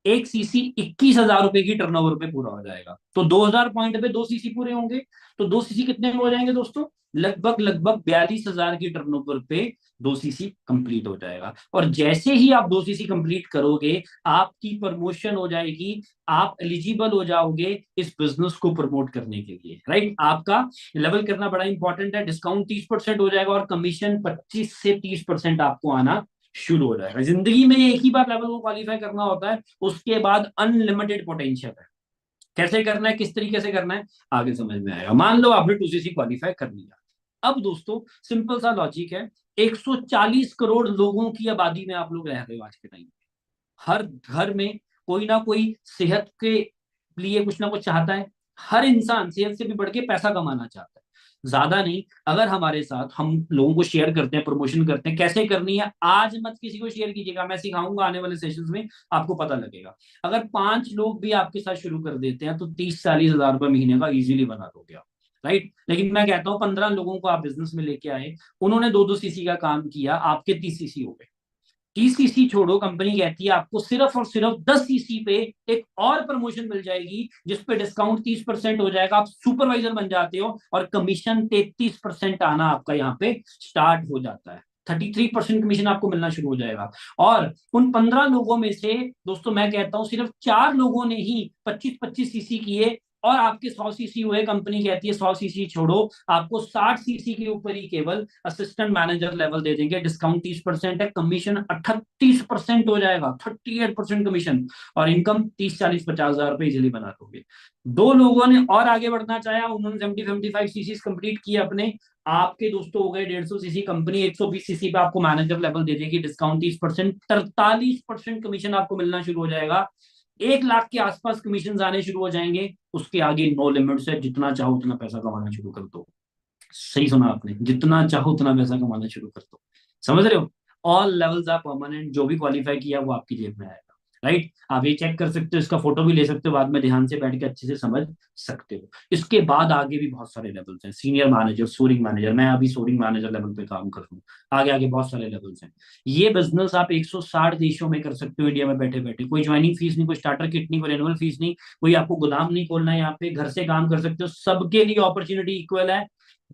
एक सीसी 21,000 रुपए की टर्नओवर पे पूरा हो जाएगा। तो 2000 पॉइंट पे 2 सीसी पूरे होंगे। तो 2 सीसी कितने में हो जाएंगे दोस्तों? लगभग लगभग 42,000 की टर्नओवर पे 2 सीसी कंप्लीट हो जाएगा। और जैसे ही आप 2 सीसी कंप्लीट करोगे, आपकी प्रमोशन हो जाएगी। आप एलिजिबल हो जाओगे इस बिजनेस को प्रमोट करने के लिए। राइट, आपका लेवल करना बड़ा इंपॉर्टेंट है। डिस्काउंट 30% हो जाएगा, और कमीशन 25 से 30% आपको आना शुरू हो जाएगा। जिंदगी में एक ही बार लेवल को क्वालिफाई करना होता है, उसके बाद अनलिमिटेड पोटेंशियल है। कैसे करना है, किस तरीके से करना है, आगे समझ में आएगा। मान लो आपने 2 सीसी क्वालिफाई कर लिया। अब दोस्तों, सिंपल सा लॉजिक है। 140 करोड़ लोगों की आबादी में आप लोग रह रहे हो आज के टाइम में। हर घर में कोई ना कोई सेहत के लिए कुछ ना कुछ चाहता है। हर इंसान सेहत से भी बढ़ के पैसा कमाना चाहता है। ज्यादा नहीं, अगर हमारे साथ हम लोगों को शेयर करते हैं, प्रमोशन करते हैं, कैसे करनी है आज मत किसी को शेयर कीजिएगा, मैं सिखाऊंगा आने वाले सेशंस में, आपको पता लगेगा। अगर 5 लोग भी आपके साथ शुरू कर देते हैं, तो 30-40 हजार रुपए महीने का इजीली बना दोगे आप। राइट, लेकिन मैं कहता हूं 15 लोगों को आप बिजनेस में लेके आए, उन्होंने 2-2 सीसी का काम किया, आपके 30 सीसी हो गए। 30 सीसी छोड़ो, कंपनी कहती है आपको सिर्फ और सिर्फ 10 सीसी पे एक और प्रमोशन मिल जाएगी, जिसपे डिस्काउंट 30% हो जाएगा। आप सुपरवाइजर बन जाते हो, और कमीशन 33% आना आपका यहाँ पे स्टार्ट हो जाता है। 33% कमीशन आपको मिलना शुरू हो जाएगा। और उन 15 लोगों में से दोस्तों, मैं कहता हूं सिर्फ 4 लोगों ने ही 25-25 सीसी किए, और आपके 100 सीसी हुए। कंपनी कहती है 100 सीसी छोड़ो, आपको 60 सीसी के ऊपर ही केवल असिस्टेंट मैनेजर लेवल दे देंगे। डिस्काउंट 30% है, कमीशन 38% हो जाएगा, 38% कमीशन। और इनकम 30, 40, 50 हजार रुपए इजिली बना दोगे। 2 लोगों ने और आगे बढ़ना चाहा, उन्होंने 70-75 सीसी कंप्लीट किए अपने। आपके दोस्तों हो गए 150 सीसी। कंपनी 120 सीसी पे आपको मैनेजर लेवल दे देगी। डिस्काउंट 30%, 43% कमीशन आपको मिलना शुरू हो जाएगा। 1 लाख के आसपास कमीशन आने शुरू हो जाएंगे। उसके आगे नो लिमिट्स है, जितना चाहो उतना पैसा कमाना शुरू कर दो। सही सुना आपने, जितना चाहो उतना पैसा कमाना शुरू कर दो। समझ रहे हो? ऑल लेवल्स आर परमानेंट, जो भी क्वालिफाई किया वो आपकी जेब में आएगा। राइट, आप ये चेक कर सकते हो, इसका फोटो भी ले सकते हो बाद में, ध्यान से बैठ के अच्छे से समझ सकते हो। इसके बाद आगे भी बहुत सारे लेवल्स हैं, सीनियर मैनेजर, सोरिंग मैनेजर, मैं अभी सोरिंग मैनेजर लेवल पे काम कर रहा हूँ। आगे आगे बहुत सारे लेवल्स हैं। ये बिजनेस आप 160 देशों में कर सकते हो, इंडिया में बैठे बैठे। कोई ज्वाइनिंग फीस नहीं, कोई स्टार्टर किट नहीं, कोई एनुअल फीस नहीं, कोई आपको गोदाम नहीं खोलना है, यहाँ पे घर से काम कर सकते हो। सबके लिए अपॉर्चुनिटी इक्वल है।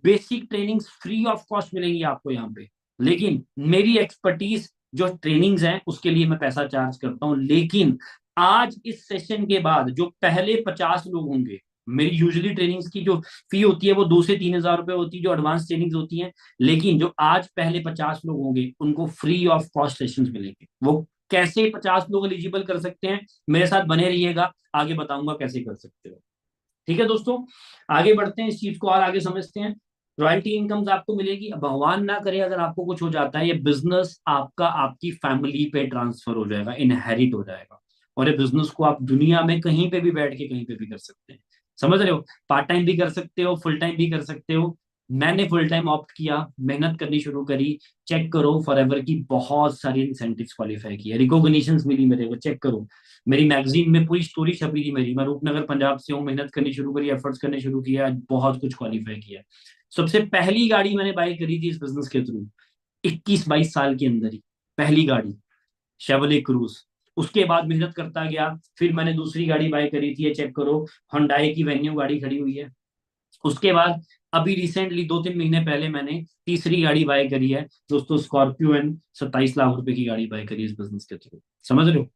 Basic training free of cost मिलेंगी आपको यहाँ पे। लेकिन मेरी एक्सपर्टीज जो ट्रेनिंग्स हैं उसके लिए मैं पैसा चार्ज करता हूँ। लेकिन आज इस सेशन के बाद जो पहले 50 लोग होंगे, मेरी यूजुअली ट्रेनिंग्स की जो फी होती है वो 2 से 3 हजार रुपए होती है, जो एडवांस ट्रेनिंग्स होती हैं। लेकिन जो आज पहले 50 लोग होंगे उनको फ्री ऑफ कॉस्ट सेशन मिलेंगे। वो कैसे 50 लोग एलिजिबल कर सकते हैं, मेरे साथ बने रहिएगा, आगे बताऊंगा कैसे कर सकते हो। ठीक है दोस्तों, आगे बढ़ते हैं, इस चीज को और आगे समझते हैं। रॉयल्टी इनकम्स आपको मिलेगी। अब भगवान ना करे अगर आपको कुछ हो जाता है, ये बिजनेस आपका आपकी फैमिली पे ट्रांसफर हो जाएगा, इनहेरिट हो जाएगा। और ये बिजनेस को आप दुनिया में कहीं पे भी बैठ के कहीं पे भी कर सकते हैं। समझ रहे हो? पार्ट टाइम भी कर सकते हो, फुल टाइम भी कर सकते हो। मैंने फुल टाइम ऑप्ट किया, मेहनत करनी शुरू करी। चेक करो फॉरएवर की बहुत सारी इंसेंटिव्स क्वालिफाई किया, रिकॉग्निशंस मिली मेरे को, चेक करो। मेरी मैगजीन में पूरी स्टोरी छपी थी मेरी। मैं रूपनगर पंजाब से हूँ, मेहनत करनी शुरू करी, एफर्ट्स करने शुरू किया, आज बहुत कुछ क्वालिफाई किया। सबसे पहली गाड़ी मैंने बाई करी थी इस बिजनेस के थ्रू, 21-22 साल के अंदर ही पहली गाड़ी, शेवले क्रूज। उसके बाद मेहनत करता गया, फिर मैंने दूसरी गाड़ी बाई करी थी, ये चेक करो, हुंडई की वेन्यू गाड़ी खड़ी हुई है। उसके बाद अभी रिसेंटली 2-3 महीने पहले मैंने तीसरी गाड़ी बाय करी है दोस्तों, स्कॉर्पियो एंड 27 लाख रुपए की गाड़ी बाय करी है इस बिजनेस के थ्रू। समझ रहे हो?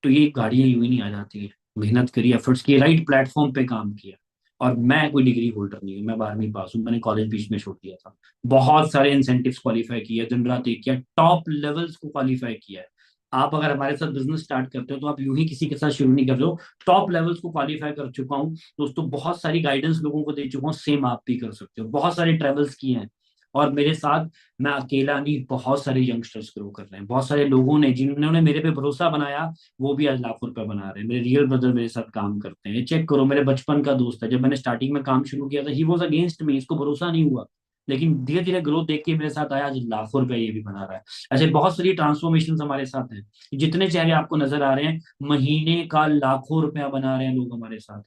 तो ये गाड़ियां यूं ही नहीं आ जाती है। मेहनत करी, एफर्ट्स किए, राइट प्लेटफॉर्म पे काम किया। और मैं कोई डिग्री होल्डर नहीं हूँ, मैं 12वीं पास हूँ, मैंने कॉलेज बीच में छोड़ दिया था। बहुत सारे इंसेंटिव्स क्वालिफाई किया, दिन रात एक किया, टॉप लेवल्स को क्वालिफाई किया है। आप अगर हमारे साथ बिजनेस स्टार्ट करते हो तो आप यूं ही किसी के साथ शुरू नहीं कर रहे हो, टॉप लेवल्स को क्वालिफाई कर चुका हूँ दोस्तों। बहुत सारी गाइडेंस लोगों को दे चुका हूँ, सेम आप भी कर सकते हो। बहुत सारे ट्रेवल्स किए हैं। और मेरे साथ मैं अकेला नहीं, बहुत सारे यंगस्टर्स ग्रो कर रहे हैं, बहुत सारे लोगों ने जिन्होंने मेरे पे भरोसा बनाया वो भी आज लाखों रुपए बना रहे हैं। मेरे रियल ब्रदर मेरे साथ काम करते हैं, चेक करो। मेरे बचपन का दोस्त है, जब मैंने स्टार्टिंग में काम शुरू किया था ही वॉज अगेंस्ट मी, इसको भरोसा नहीं हुआ। लेकिन धीरे धीरे ग्रोथ देख के मेरे साथ आया, आज लाखों रुपए ये भी बना रहा है। ऐसे बहुत सारी ट्रांसफॉर्मेशन हमारे साथ हैं। जितने चेहरे आपको नजर आ रहे हैं, महीने का लाखों रुपया बना रहे हैं लोग हमारे साथ।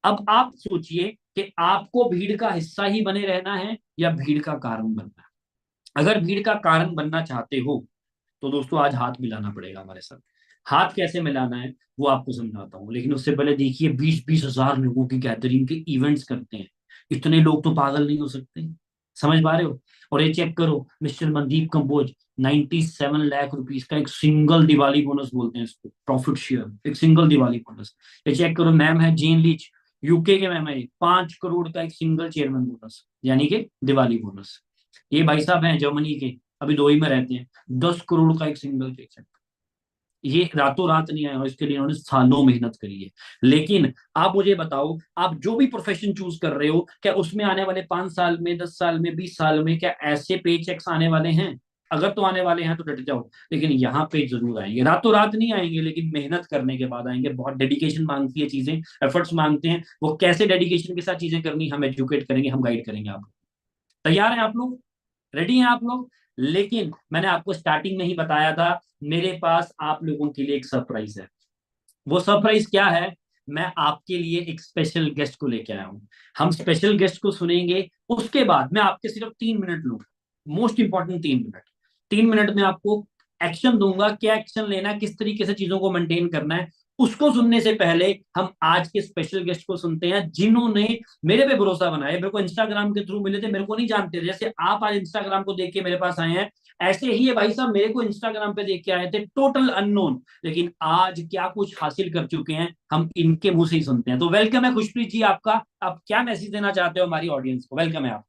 अब आप सोचिए कि आपको भीड़ का हिस्सा ही बने रहना है या भीड़ का कारण बनना है। अगर भीड़ का कारण बनना चाहते हो तो दोस्तों आज हाथ मिलाना पड़ेगा हमारे साथ। हाथ कैसे मिलाना है वो आपको समझाता हूँ, लेकिन उससे पहले देखिए, 20-20 हजार लोगों की गैदरिंग के इवेंट्स करते हैं। इतने लोग तो पागल नहीं हो सकते। समझ पा रहे हो? और ये चेक करो, मिस्टर मनदीप कंबोज, 97 लाख रुपीज का एक सिंगल दिवाली बोनस बोलते हैं इसको, प्रॉफिट शेयर, एक सिंगल दिवाली बोनस। ये चेक करो, मैम है जेन लीच, यूके के मैम है, 5 करोड़ का एक सिंगल चेयरमैन बोनस, यानी कि दिवाली बोनस। ये भाई साहब हैं जर्मनी के, अभी दुबई में रहते हैं, 10 करोड़ का एक सिंगल चेक है। ये रातों रात नहीं आया और इसके लिए उन्होंने सालों मेहनत करी है। लेकिन आप मुझे बताओ, आप जो भी प्रोफेशन चूज कर रहे हो, क्या उसमें आने वाले 5 साल में, 10 साल में, 20 साल में क्या ऐसे पे चेक्स आने वाले हैं? अगर तो आने वाले हैं तो डट जाओ। लेकिन यहाँ पे जरूर आएंगे, रातों रात नहीं आएंगे, लेकिन मेहनत करने के बाद आएंगे। बहुत डेडिकेशन मांगती है चीजें, एफर्ट्स मांगते हैं। वो कैसे डेडिकेशन के साथ चीजें करनी, हम एजुकेट करेंगे, हम गाइड करेंगे आपको। तैयार हैं आप लोग? रेडी हैं आप लोग? लेकिन मैंने आपको स्टार्टिंग में ही बताया था, मेरे पास आप लोगों के लिए एक सरप्राइज है। वो सरप्राइज क्या है? मैं आपके लिए एक स्पेशल गेस्ट को लेके आया हूं। हम स्पेशल गेस्ट को सुनेंगे, उसके बाद मैं आपके सिर्फ 3 मिनट लूंगा, मोस्ट इंपॉर्टेंट 3 मिनट। 3 मिनट में आपको एक्शन दूंगा, क्या एक्शन लेना है, किस तरीके से चीजों को मेंटेन करना है। उसको सुनने से पहले हम आज के स्पेशल गेस्ट को सुनते हैं, जिन्होंने मेरे पे भरोसा बनाया। मेरे को इंस्टाग्राम के थ्रू मिले थे, मेरे को नहीं जानते थे, जैसे आप आज इंस्टाग्राम को देख के मेरे पास आए हैं, ऐसे ही ये भाई साहब मेरे को इंस्टाग्राम पे देख के आए थे, टोटल अननोन। लेकिन आज क्या कुछ हासिल कर चुके हैं, हम इनके मुंह से ही सुनते हैं। तो वेलकम है खुशप्रीत जी आपका। आप क्या मैसेज देना चाहते हो हमारी ऑडियंस को? वेलकम है आप।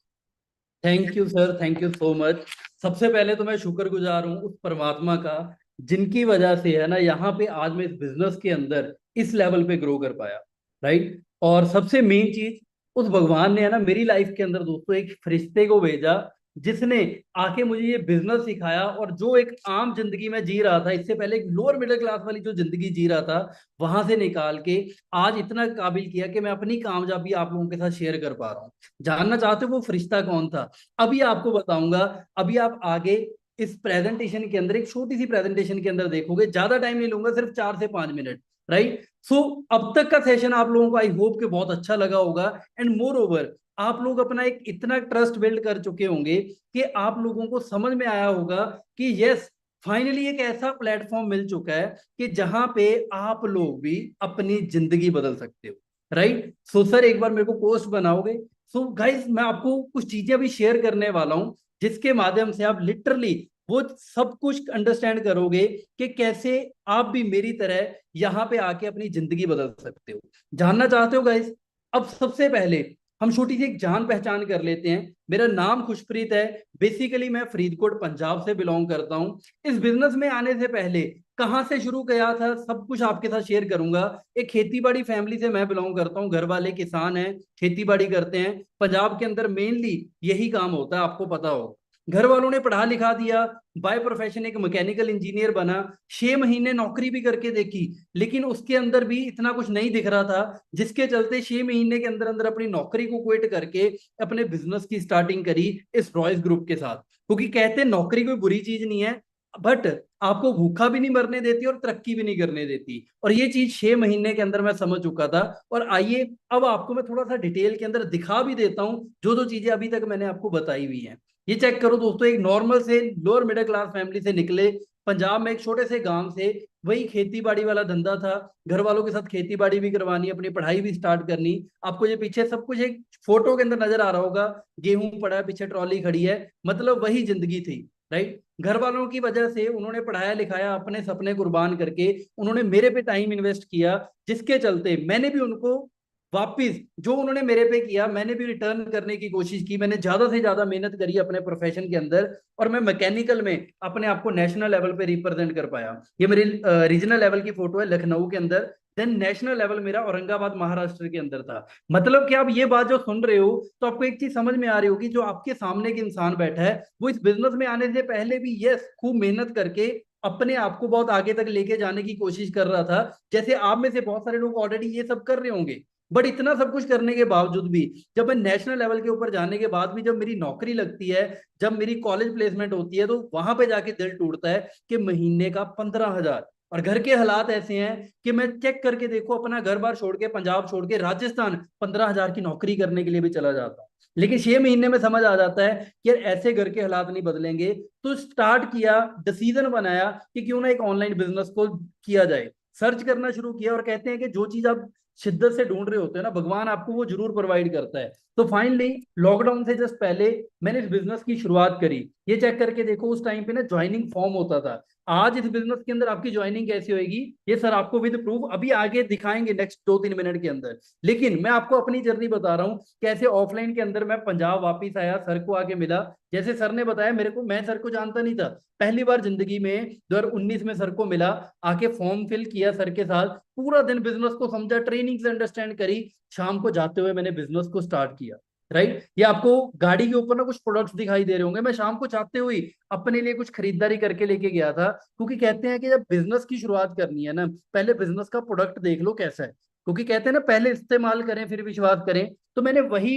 Thank you sir, thank you so much. सबसे पहले तो मैं शुक्रगुजार हूँ उस परमात्मा का जिनकी वजह से है ना यहाँ पे आज मैं इस बिजनेस के अंदर इस लेवल पे ग्रो कर पाया। राइट। और सबसे मेन चीज, उस भगवान ने है ना मेरी लाइफ के अंदर दोस्तों एक फरिश्ते को भेजा जिसने आके मुझे ये बिजनेस सिखाया, और जो एक आम जिंदगी में जी रहा था, इससे पहले एक लोअर मिडिल क्लास वाली जो जिंदगी जी रहा था, वहां से निकाल के आज इतना काबिल किया कि मैं अपनी कामयाबी आप लोगों के साथ शेयर कर पा रहा हूँ। जानना चाहते हो वो फरिश्ता कौन था? अभी आपको बताऊंगा। अभी आप आगे इस प्रेजेंटेशन के अंदर, एक छोटी सी प्रेजेंटेशन के अंदर देखोगे, ज्यादा टाइम नहीं लूंगा, सिर्फ 4 से 5 मिनट। राइट। सो अब तक का सेशन आप लोगों को आई होप के बहुत अच्छा लगा होगा। एंड मोर ओवर, आप लोग अपना एक इतना ट्रस्ट बिल्ड कर चुके होंगे कि आप लोगों को समझ में आया होगा कि यस, फाइनली एक ऐसा प्लेटफॉर्म मिल चुका है कि जहां पे आप लोग भी अपनी जिंदगी बदल सकते हो। राइट। सो सर, एक बार मेरे को पोस्ट बनाओगे? सो गाइस, मैं आपको कुछ चीजें अभी शेयर करने वाला हूं, जिसके माध्यम से आप लिटरली वो सब कुछ अंडरस्टैंड करोगे कि कैसे आप भी मेरी तरह यहाँ पे आके अपनी जिंदगी बदल सकते हो। जानना चाहते हो गाइस? अब सबसे पहले हम छोटी सी एक जान पहचान कर लेते हैं। मेरा नाम खुशप्रीत है। बेसिकली मैं फरीदकोट पंजाब से बिलोंग करता हूँ। इस बिजनेस में आने से पहले कहाँ से शुरू किया था, सब कुछ आपके साथ शेयर करूंगा। एक खेती बाड़ी फैमिली से मैं बिलोंग करता हूँ। घर वाले किसान हैं, खेती बाड़ी करते हैं। पंजाब के अंदर मेनली यही काम होता है, आपको पता हो। घर वालों ने पढ़ा लिखा दिया, बाय प्रोफेशन एक मैकेनिकल इंजीनियर बना। 6 महीने नौकरी भी करके देखी, लेकिन उसके अंदर भी इतना कुछ नहीं दिख रहा था, जिसके चलते 6 महीने के अंदर अंदर अपनी नौकरी को क्विट करके अपने बिजनेस की स्टार्टिंग करी इस रॉयस ग्रुप के साथ। क्योंकि कहते हैं नौकरी कोई बुरी चीज नहीं है, बट आपको भूखा भी नहीं मरने देती और तरक्की भी नहीं करने देती। और ये चीज 6 महीने के अंदर मैं समझ चुका था। और आइए अब आपको मैं थोड़ा सा डिटेल के अंदर दिखा भी देता हूँ जो जो चीजें अभी तक मैंने आपको बताई हुई हैं। ये चेक करो दोस्तों, एक नॉर्मल से लोअर मिडिल क्लास फैमिली से निकले, पंजाब में एक छोटे से गांव से, वही खेती बाड़ी वाला धंधा था। घर वालों के साथ खेती बाड़ी भी करवानी, अपनी पढ़ाई भी स्टार्ट करनी। आपको ये पीछे सब कुछ एक फोटो के अंदर नजर आ रहा होगा, गेहूं पड़ा है, पीछे ट्रॉली खड़ी है, मतलब वही जिंदगी थी। राइट। घर वालों की वजह से उन्होंने पढ़ाया लिखाया, अपने सपने कुर्बान करके उन्होंने मेरे पे टाइम इन्वेस्ट किया, जिसके चलते मैंने भी उनको वापिस जो उन्होंने मेरे पे किया मैंने भी रिटर्न करने की कोशिश की। मैंने ज्यादा से ज्यादा मेहनत करी अपने प्रोफेशन के अंदर, और मैं मैकेनिकल में अपने आप को नेशनल लेवल पे रिप्रेजेंट कर पाया। ये मेरी रीजनल लेवल की फोटो है लखनऊ के अंदर। देन नेशनल लेवल मेरा औरंगाबाद महाराष्ट्र के अंदर था। मतलब कि आप ये बात जो सुन रहे हो, तो आपको एक चीज समझ में आ रही होगी, जो आपके सामने एक इंसान बैठा है वो इस बिजनेस में आने से पहले भी यस खूब मेहनत करके अपने आप को बहुत आगे तक लेके जाने की कोशिश कर रहा था। जैसे आप में से बहुत सारे लोग ऑलरेडी ये सब कर रहे होंगे। बट इतना सब कुछ करने के बावजूद भी, जब मैं नेशनल लेवल के ऊपर जाने के बाद भी, जब मेरी नौकरी लगती है, जब मेरी कॉलेज प्लेसमेंट होती है, तो वहां पे जाके दिल टूटता है कि महीने का 15,000। और घर के हालात ऐसे हैं कि मैं चेक करके देखो, अपना घर बार छोड़ के, पंजाब छोड़ के राजस्थान 15,000 की नौकरी करने के लिए भी चला जाता हूँ। लेकिन 6 महीने में समझ आ जाता है कि यार ऐसे घर के हालात नहीं बदलेंगे। तो स्टार्ट किया, डिसीजन बनाया कि क्यों ना एक ऑनलाइन बिजनेस को किया जाए। सर्च करना शुरू किया, और कहते हैं कि जो चीज आप शिद्दत से ढूंढ रहे होते हैं ना, भगवान आपको वो जरूर प्रोवाइड करता है। तो फाइनली लॉकडाउन से जस्ट पहले मैंने इस बिजनेस की शुरुआत करी। ये चेक करके देखो, उस टाइम पे ना ज्वाइनिंग फॉर्म होता था। आज इस बिजनेस के अंदर आपकी ज्वाइनिंग कैसी होगी, ये सर आपको विद प्रूफ अभी आगे दिखाएंगे नेक्स्ट 2-3 मिनट के अंदर। लेकिन मैं आपको अपनी जर्नी बता रहा हूँ, कैसे ऑफलाइन के अंदर मैं पंजाब वापिस आया, सर को आके मिला। जैसे सर ने बताया मेरे को, मैं सर को जानता नहीं था। पहली बार जिंदगी में 2019 में सर को मिला, आके फॉर्म फिल किया सर के साथ, पूरा दिन बिजनेस को समझा, ट्रेनिंग से अंडरस्टैंड करी। शाम को जाते हुए मैंने बिजनेस को स्टार्ट किया। राइट। ये आपको गाड़ी के ऊपर ना कुछ प्रोडक्ट्स दिखाई दे रहे होंगे, मैं शाम को जाते हुए अपने लिए कुछ खरीदारी करके लेके गया था। क्योंकि कहते हैं कि जब बिजनेस की शुरुआत करनी है ना, पहले बिजनेस का प्रोडक्ट देख लो कैसा है। क्योंकि कहते हैं ना, पहले इस्तेमाल करें फिर विश्वास करें। तो मैंने वही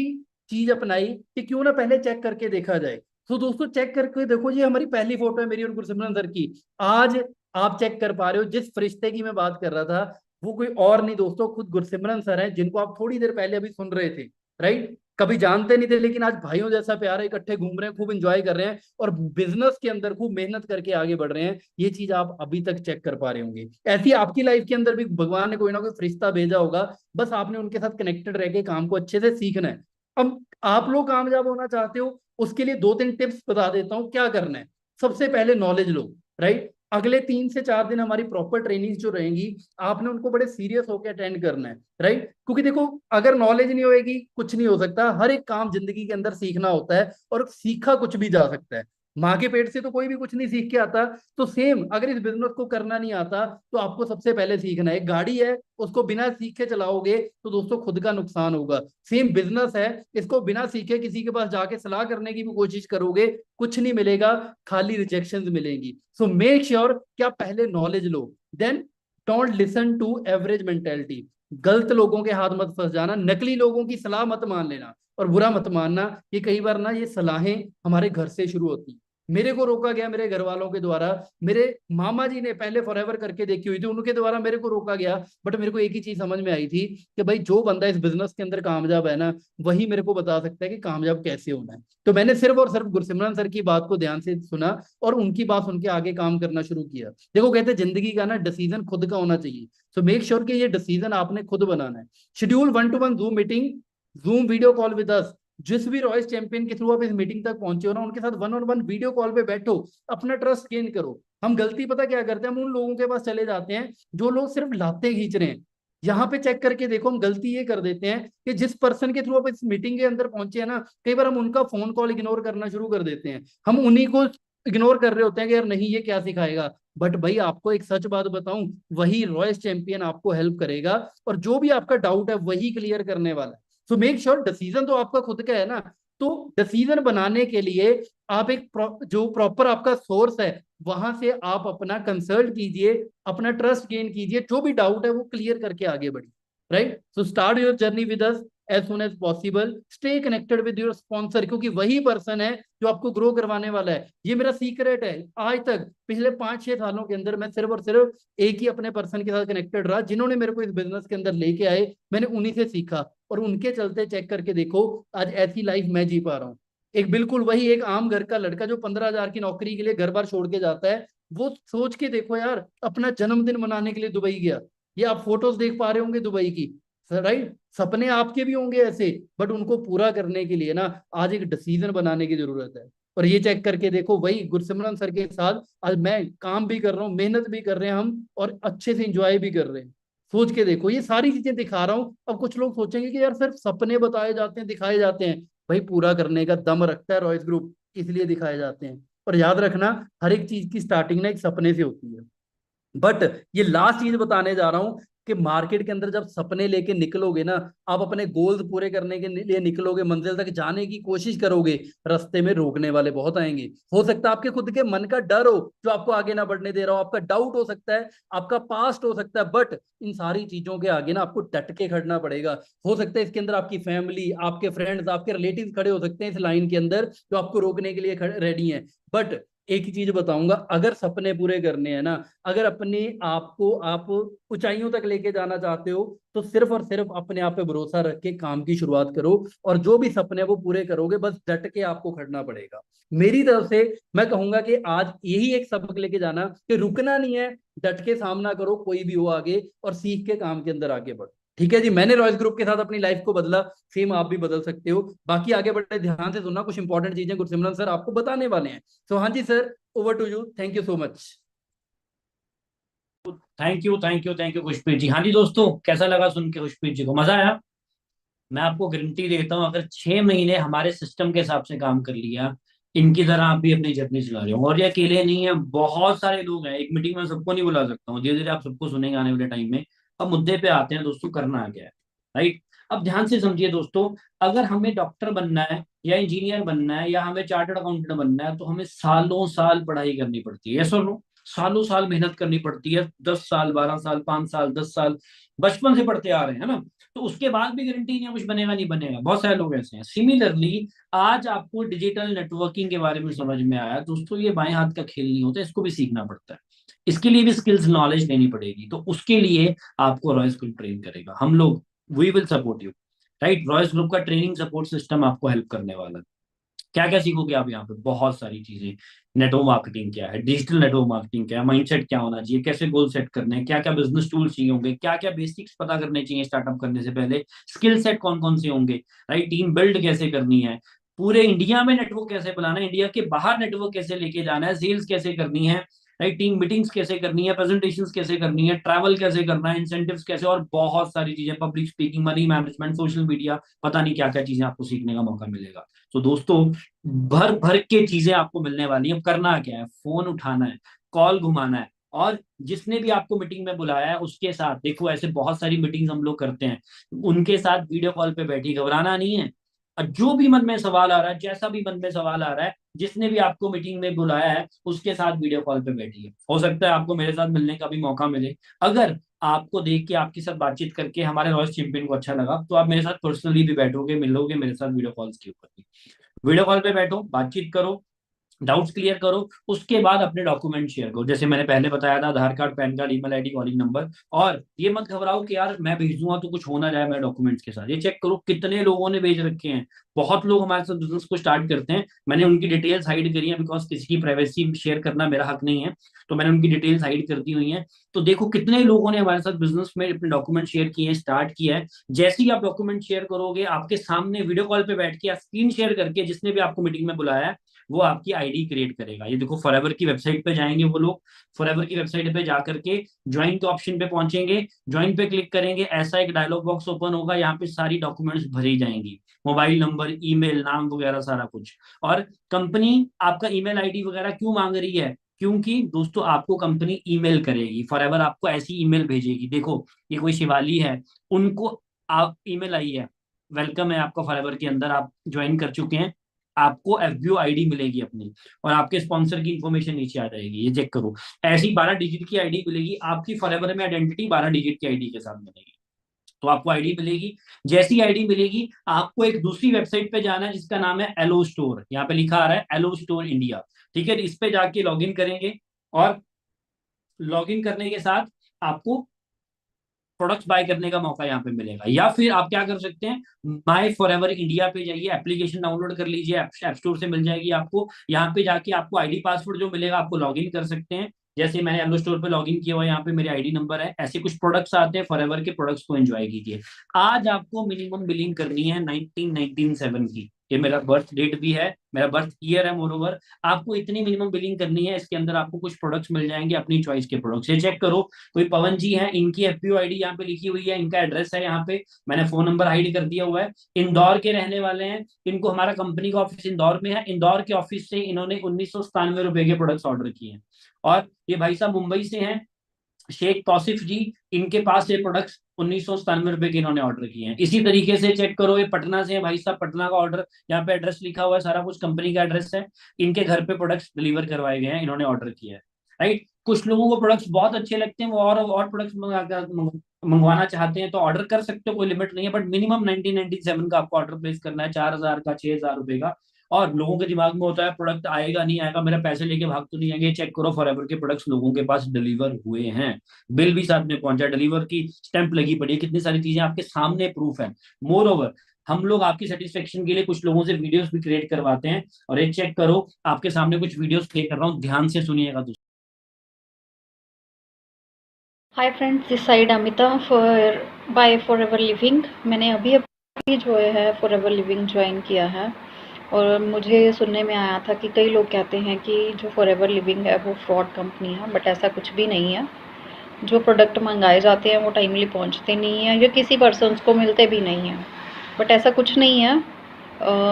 चीज अपनाई कि क्यों ना पहले चेक करके देखा जाए। तो दोस्तों चेक करके देखो, ये हमारी पहली फोटो है मेरी और गुरसिमरन सर की। आज आप चेक कर पा रहे हो, जिस फरिश्ते की मैं बात कर रहा था, वो कोई और नहीं दोस्तों, खुद गुरसिमरन सर हैं, जिनको आप थोड़ी देर पहले अभी सुन रहे थे। राइट। कभी जानते नहीं थे, लेकिन आज भाइयों जैसा प्यार है, इकट्ठे घूम रहे हैं, खूब एंजॉय कर रहे हैं, और बिजनेस के अंदर खूब मेहनत करके आगे बढ़ रहे हैं। ये चीज आप अभी तक चेक कर पा रहे होंगे। ऐसी आपकी लाइफ के अंदर भी भगवान ने कोई ना कोई फरिश्ता भेजा होगा, बस आपने उनके साथ कनेक्टेड रह के काम को अच्छे से सीखना है। अब आप लोग कामयाब होना चाहते हो, उसके लिए 2-3 टिप्स बता देता हूँ क्या करना है। सबसे पहले नॉलेज लो। राइट। अगले 3 से 4 दिन हमारी प्रॉपर ट्रेनिंग जो रहेंगी, आपने उनको बड़े सीरियस होकर अटेंड करना है। राइट। क्योंकि देखो, अगर नॉलेज नहीं होएगी कुछ नहीं हो सकता। हर एक काम जिंदगी के अंदर सीखना होता है, और सीखा कुछ भी जा सकता है। माँ के पेट से तो कोई भी कुछ नहीं सीख के आता। तो सेम अगर इस बिजनेस को करना नहीं आता तो आपको सबसे पहले सीखना है। एक गाड़ी है, उसको बिना सीखे चलाओगे तो दोस्तों खुद का नुकसान होगा। सेम बिजनेस है, इसको बिना सीखे किसी के पास जाके सलाह करने की भी कोशिश करोगे, कुछ नहीं मिलेगा, खाली रिजेक्शंस मिलेंगी। सो मेक श्योर कि आप पहले नॉलेज लो, then don't listen to average mentality. गलत लोगों के हाथ मत फंस जाना, नकली लोगों की सलाह मत मान लेना और बुरा मत मानना। ये कई बार ना ये सलाहें हमारे घर से शुरू होती हैं। मेरे को रोका गया मेरे घर वालों के द्वारा, मेरे मामा जी ने पहले फॉरएवर करके देखी हुई थी, उनके द्वारा मेरे को रोका गया। बट मेरे को एक ही चीज समझ में आई थी कि भाई जो बंदा इस बिजनेस के अंदर कामयाब है ना, वही मेरे को बता सकता है कि कामयाब कैसे होना है। तो मैंने सिर्फ और सिर्फ गुरसिमरन सर की बात को ध्यान से सुना और उनकी बात सुन के आगे काम करना शुरू किया। देखो कहते हैं जिंदगी का ना डिसीजन खुद का होना चाहिए। सो मेक श्योर कि ये डिसीजन आपने खुद बनाना है। Schedule 1-to-1 zoom meeting, zoom video call with us. जिस भी रॉयल्स चैंपियन के थ्रू आप इस मीटिंग तक पहुंचे हो ना, उनके साथ 1-on-1 वीडियो कॉल पे बैठो, अपना ट्रस्ट गेन करो। हम गलती पता क्या करते हैं, हम उन लोगों के पास चले जाते हैं जो लोग सिर्फ लाते खींच रहे हैं। यहाँ पे चेक करके देखो, हम गलती ये कर देते हैं कि जिस पर्सन के थ्रू आप इस मीटिंग के अंदर पहुंचे हैं ना, कई बार हम उनका फोन कॉल इग्नोर करना शुरू कर देते हैं। हम उन्हीं को इग्नोर कर रहे होते हैं कि यार नहीं ये क्या सिखाएगा। बट भाई आपको एक सच बात बताऊं, वही रॉयल्स चैंपियन आपको हेल्प करेगा और जो भी आपका डाउट है वही क्लियर करने वाला है। सो मेक श्योर डिसीजन तो आपका खुद का है ना। तो डिसीजन बनाने के लिए आप एक जो प्रॉपर आपका सोर्स है वहां से आप अपना कंसल्ट कीजिए, अपना ट्रस्ट गेन कीजिए, जो भी डाउट है वो क्लियर करके आगे बढ़िए। Right, so start your journey with us as soon as possible. Stay connected with your sponsor, क्योंकि वही पर्सन है जो आपको ग्रो करवाने वाला है। ये मेरा सीक्रेट है, आज तक पिछले 5-6 सालों के अंदर मैं सिर्फ और सिर्फ एक ही अपने पर्सन के साथ कनेक्टेड रहा, जिन्होंने मेरे को इस बिजनेस के अंदर लेके आए, मैंने उन्हीं से सीखा और उनके चलते चेक करके देखो आज ऐसी लाइफ मैं जी पा रहा हूँ। एक बिल्कुल वही एक आम घर का लड़का जो 15,000 की नौकरी के लिए घर बार छोड़ के जाता है, वो सोच के देखो यार अपना जन्मदिन मनाने के लिए दुबई गया। ये आप फोटोज देख पा रहे होंगे दुबई की, राइट। सपने आपके भी होंगे ऐसे, बट उनको पूरा करने के लिए ना आज एक डिसीजन बनाने की जरूरत है। और ये चेक करके देखो, वही गुरसिमरन सर के साथ आज मैं काम भी कर रहा हूँ, मेहनत भी कर रहे हैं हम और अच्छे से इंजॉय भी कर रहे हैं। सोच के देखो, ये सारी चीजें दिखा रहा हूँ। अब कुछ लोग सोचेंगे कि यार सिर्फ सपने बताए जाते हैं, दिखाए जाते हैं। भाई पूरा करने का दम रखता है रॉयस ग्रुप, इसलिए दिखाए जाते हैं। और याद रखना, हर एक चीज की स्टार्टिंग ना एक सपने से होती है। बट ये लास्ट चीज बताने जा रहा हूं कि मार्केट के अंदर जब सपने लेके निकलोगे ना, आप अपने गोल्स पूरे करने के लिए निकलोगे, मंजिल तक जाने की कोशिश करोगे, रास्ते में रोकने वाले बहुत आएंगे। हो सकता है आपके खुद के मन का डर हो जो आपको आगे ना बढ़ने दे रहा हो, आपका डाउट हो सकता है, आपका पास्ट हो सकता है, बट इन सारी चीजों के आगे ना आपको डट के खड़ना पड़ेगा। हो सकता है इसके अंदर आपकी फैमिली, आपके फ्रेंड्स, आपके रिलेटिव खड़े हो सकते हैं इस लाइन के अंदर जो आपको रोकने के लिए रेडी हैं। बट एक ही चीज बताऊंगा, अगर सपने पूरे करने हैं ना, अगर अपने आप को आप ऊंचाइयों तक लेके जाना चाहते हो, तो सिर्फ और सिर्फ अपने आप पे भरोसा रख के काम की शुरुआत करो और जो भी सपने वो पूरे करोगे, बस डट के आपको खड़ना पड़ेगा। मेरी तरफ से मैं कहूंगा कि आज यही एक सबक लेके जाना कि रुकना नहीं है, डट के सामना करो कोई भी हो आगे और सीख के काम के अंदर आगे बढ़ो। ठीक है जी, मैंने रॉयस ग्रुप के साथ अपनी लाइफ को बदला, सेम आप भी बदल सकते हो। बाकी आगे बढ़े ध्यान से सुनना, कुछ इंपॉर्टेंट चीजें गुरसिमरन सर आपको बताने वाले हैं। तो हाँ जी sir, over to you, thank you so much. Thank you, thank you, thank you Khushpreet ji. हाँ जी दोस्तों, कैसा लगा सुन के खुशप्रीत जी को? मजा आया? मैं आपको गारंटी देता हूँ, अगर 6 महीने हमारे सिस्टम के हिसाब से काम कर लिया, इनकी तरह आप भी अपनी जर्नी चला रहे हो। और ये अकेले नहीं है, बहुत सारे लोग हैं, एक मीटिंग में सबको नहीं बुला सकता हूँ, धीरे धीरे आप सबको सुनेंगे आने वाले टाइम में। अब मुद्दे पे आते हैं दोस्तों, करना क्या है, राइट? अब ध्यान से समझिए दोस्तों, अगर हमें डॉक्टर बनना है या इंजीनियर बनना है या हमें चार्टर्ड अकाउंटेंट बनना है, तो हमें सालों साल पढ़ाई करनी पड़ती है, यस और नो? सालों साल मेहनत करनी पड़ती है, 10 साल, 12 साल, 5 साल, 10 साल, बचपन से पढ़ते आ रहे हैं ना। तो उसके बाद भी गारंटी नहीं है कुछ बनेगा नहीं बनेगा, बहुत सारे लोग ऐसे हैं। सिमिलरली आज आपको डिजिटल नेटवर्किंग के बारे में समझ में आया दोस्तों, ये बाएं हाथ का खेल नहीं होता, इसको भी सीखना पड़ता है। इसके लिए भी स्किल्स नॉलेज देनी पड़ेगी, तो उसके लिए आपको रॉयस ग्रुप ट्रेन करेगा, हम लोग we will support you, right? Royce group का ट्रेनिंग सपोर्ट सिस्टम आपको हेल्प करने वाला है। क्या क्या सीखोगे आप यहाँ पे? बहुत सारी चीजें। नेटवर्क मार्केटिंग क्या है, डिजिटल नेटवर्क मार्केटिंग क्या है, माइंडसेट क्या होना चाहिए, कैसे गोल सेट करने हैं, क्या क्या बिजनेस टूल चाहिए होंगे, क्या क्या बेसिक्स पता करने चाहिए स्टार्टअप करने से पहले, स्किल सेट कौन कौन से होंगे, राइट? टीम बिल्ड कैसे करनी है, पूरे इंडिया में नेटवर्क कैसे बनाना है, इंडिया के बाहर नेटवर्क कैसे लेके जाना है, सेल्स कैसे करनी है, राइट, टीम मीटिंग्स कैसे करनी है, प्रेजेंटेशंस कैसे करनी है, ट्रैवल कैसे करना है, इंसेंटिव्स कैसे, और बहुत सारी चीजें, public speaking, money management, social media, पता नहीं क्या क्या चीजें आपको सीखने का मौका मिलेगा। तो दोस्तों भर भर के चीजें आपको मिलने वाली है। अब करना क्या है, फोन उठाना है, कॉल घुमाना है, और जिसने भी आपको मीटिंग में बुलाया है उसके साथ, देखो ऐसे बहुत सारी मीटिंग्स हम लोग करते हैं, उनके साथ वीडियो कॉल पे बैठी, घबराना नहीं है। और जो भी मन में सवाल आ रहा है, जैसा भी मन में सवाल आ रहा है, जिसने भी आपको मीटिंग में बुलाया है उसके साथ वीडियो कॉल पे बैठिए। हो सकता है आपको मेरे साथ मिलने का भी मौका मिले। अगर आपको देख के, आपके साथ बातचीत करके हमारे रॉयल चैंपियन को अच्छा लगा, तो आप मेरे साथ पर्सनली भी बैठोगे, मिलोगे मेरे साथ वीडियो कॉल्स के ऊपर भी। वीडियो कॉल पे बैठो, बातचीत करो, डाउट्स क्लियर करो, उसके बाद अपने डॉक्यूमेंट शेयर करो। जैसे मैंने पहले बताया था, Aadhaar card, PAN card, email ID, calling number. और ये मत घबराओ कि यार मैं भेज दूंगा तो कुछ हो ना जाए मेरे डॉक्यूमेंट्स के साथ। ये चेक करो कितने लोगों ने भेज रखे हैं। बहुत लोग हमारे साथ बिजनेस को स्टार्ट करते हैं, मैंने उनकी डिटेल्स हाइड करी है, बिकॉज किसी की प्राइवेसी शेयर करना मेरा हक नहीं है, तो मैंने उनकी डिटेल्स हाइड कर दी हुई है। तो देखो कितने लोगों ने हमारे साथ बिजनेस में अपने डॉक्यूमेंट शेयर किए हैं, स्टार्ट किया है। जैसे ही आप डॉक्यूमेंट शेयर करोगे, आपके सामने वीडियो कॉल पे बैठ के या स्क्रीन शेयर करके जिसने भी आपको मीटिंग में बुलाया है, वो आपकी आईडी क्रिएट करेगा। ये देखो फॉरएवर की वेबसाइट पे जाएंगे वो लोग, फॉरएवर की वेबसाइट पे जा करके ज्वाइन के ऑप्शन पे पहुंचेंगे, ज्वाइन पे क्लिक करेंगे, ऐसा एक डायलॉग बॉक्स ओपन होगा, यहाँ पे सारी डॉक्यूमेंट्स भरी जाएंगी, मोबाइल नंबर, ईमेल, नाम वगैरह सारा कुछ। और कंपनी आपका ईमेल आईडी वगैरह क्यों मांग रही है, क्योंकि दोस्तों आपको कंपनी ईमेल करेगी, फॉरएवर आपको ऐसी ईमेल भेजेगी। देखो ये कोई शिवाली है, उनको आप ईमेल आई है, वेलकम है आपका फॉरएवर के अंदर, आप ज्वाइन कर चुके हैं, आपको एफबीओ आईडी मिलेगी अपनी, और आपके स्पॉन्सर की इंफॉर्मेशन नीचे आ जाएगी, ये चेक करो। ऐसी 12 डिजिट की आईडी मिलेगी आपकी, फॉरएवर में आइडेंटिटी 12 डिजिट की आईडी के साथ मिलेगी। तो आपको आईडी मिलेगी, जैसी आईडी मिलेगी आपको एक दूसरी वेबसाइट पे जाना है जिसका नाम है एलो स्टोर, यहाँ पे लिखा आ रहा है एलो स्टोर इंडिया। ठीक है, इस पे जाके लॉगिन करेंगे, और लॉगिन करने के साथ आपको प्रोडक्ट्स बाय करने का मौका यहाँ पे मिलेगा। या फिर आप क्या कर सकते हैं, माई फॉर एवर इंडिया पे जाइए, एप्लीकेशन डाउनलोड कर लीजिए, ऐप स्टोर से मिल जाएगी आपको। यहाँ पे जाके आपको आईडी पासवर्ड जो मिलेगा, आपको लॉगिन कर सकते हैं। जैसे मैंने एलो स्टोर पे लॉगिन किया हुआ है, यहाँ पे मेरी आईडी नंबर है, ऐसे कुछ प्रोडक्ट्स आते हैं, फॉरएवर के प्रोडक्ट्स को एंजॉय कीजिए। आज आपको मिनिमम बिलिंग करनी है 1997 की, ये मेरा बर्थ डेट भी है, मेरा बर्थ ईयर है, मोर, आपको इतनी मिनिमम बिलिंग करनी है। इसके अंदर आपको कुछ प्रोडक्ट्स मिल जाएंगे अपनी चॉइस के प्रोडक्ट्स, ये चेक करो। कोई पवन जी हैं, इनकी एफपीओ आईडी यहाँ पे लिखी हुई है, इनका एड्रेस है यहाँ पे, मैंने फोन नंबर हाइड कर दिया हुआ है। इंदौर के रहने वाले हैं, इनको हमारा कंपनी का ऑफिस इंदौर में है, इंदौर के ऑफिस से इन्होंने 1997 रुपए के प्रोडक्ट्स ऑर्डर किए हैं। और ये भाई साहब मुंबई से हैं, शेख तौसिफ जी, इनके पास ये प्रोडक्ट्स 1997 रुपए के इन्होंने ऑर्डर किए हैं। इसी तरीके से चेक करो, ये पटना से है भाई साहब, पटना का ऑर्डर, यहाँ पे एड्रेस लिखा हुआ है, सारा कुछ कंपनी का एड्रेस है, इनके घर पे प्रोडक्ट्स डिलीवर करवाए गए हैं, इन्होंने ऑर्डर किया है। राइट, कुछ लोगों को प्रोडक्ट्स बहुत अच्छे लगते हैं, वो और प्रोडक्ट्स मंगवाना चाहते हैं तो ऑर्डर कर सकते हो, कोई लिमिट नहीं है, बट मिनिमम 1997 का आपको ऑर्डर प्लेस करना है, 4000 का, 6000 रुपए का। और लोगों के दिमाग में होता है प्रोडक्ट आएगा नहीं आएगा, मेरा पैसे लेके भाग तो नहीं आएंगे। चेक करो फॉरएवर के प्रोडक्ट्स लोगों के पास डिलीवर हुए हैं, बिल भी साथ में पहुंचा, डिलीवर की स्टैंप लगी पड़ी है, कितनी सारी चीजें आपके सामने प्रूफ है। मोर ओवर हम लोग आपकी सेटिस्फेक्शन के लिए कुछ लोगों से वीडियोस भी क्रिएट करवाते हैं, और एक चेक करो, आपके सामने कुछ वीडियोस प्ले कर रहा हूँ, ध्यान से सुनिएगा दोस्तों। Hi friends, this side Amita for bye forever living. मैंने अभी अभी जो है फॉर एवर लिविंग ज्वाइन किया है, और मुझे सुनने में आया था कि कई लोग कहते हैं कि जो फॉर एवर लिविंग है वो फ्रॉड कंपनी है, बट ऐसा कुछ भी नहीं है। जो प्रोडक्ट मंगाए जाते हैं वो टाइमली पहुंचते नहीं हैं, या किसी पर्सन्स को मिलते भी नहीं हैं, बट ऐसा कुछ नहीं है।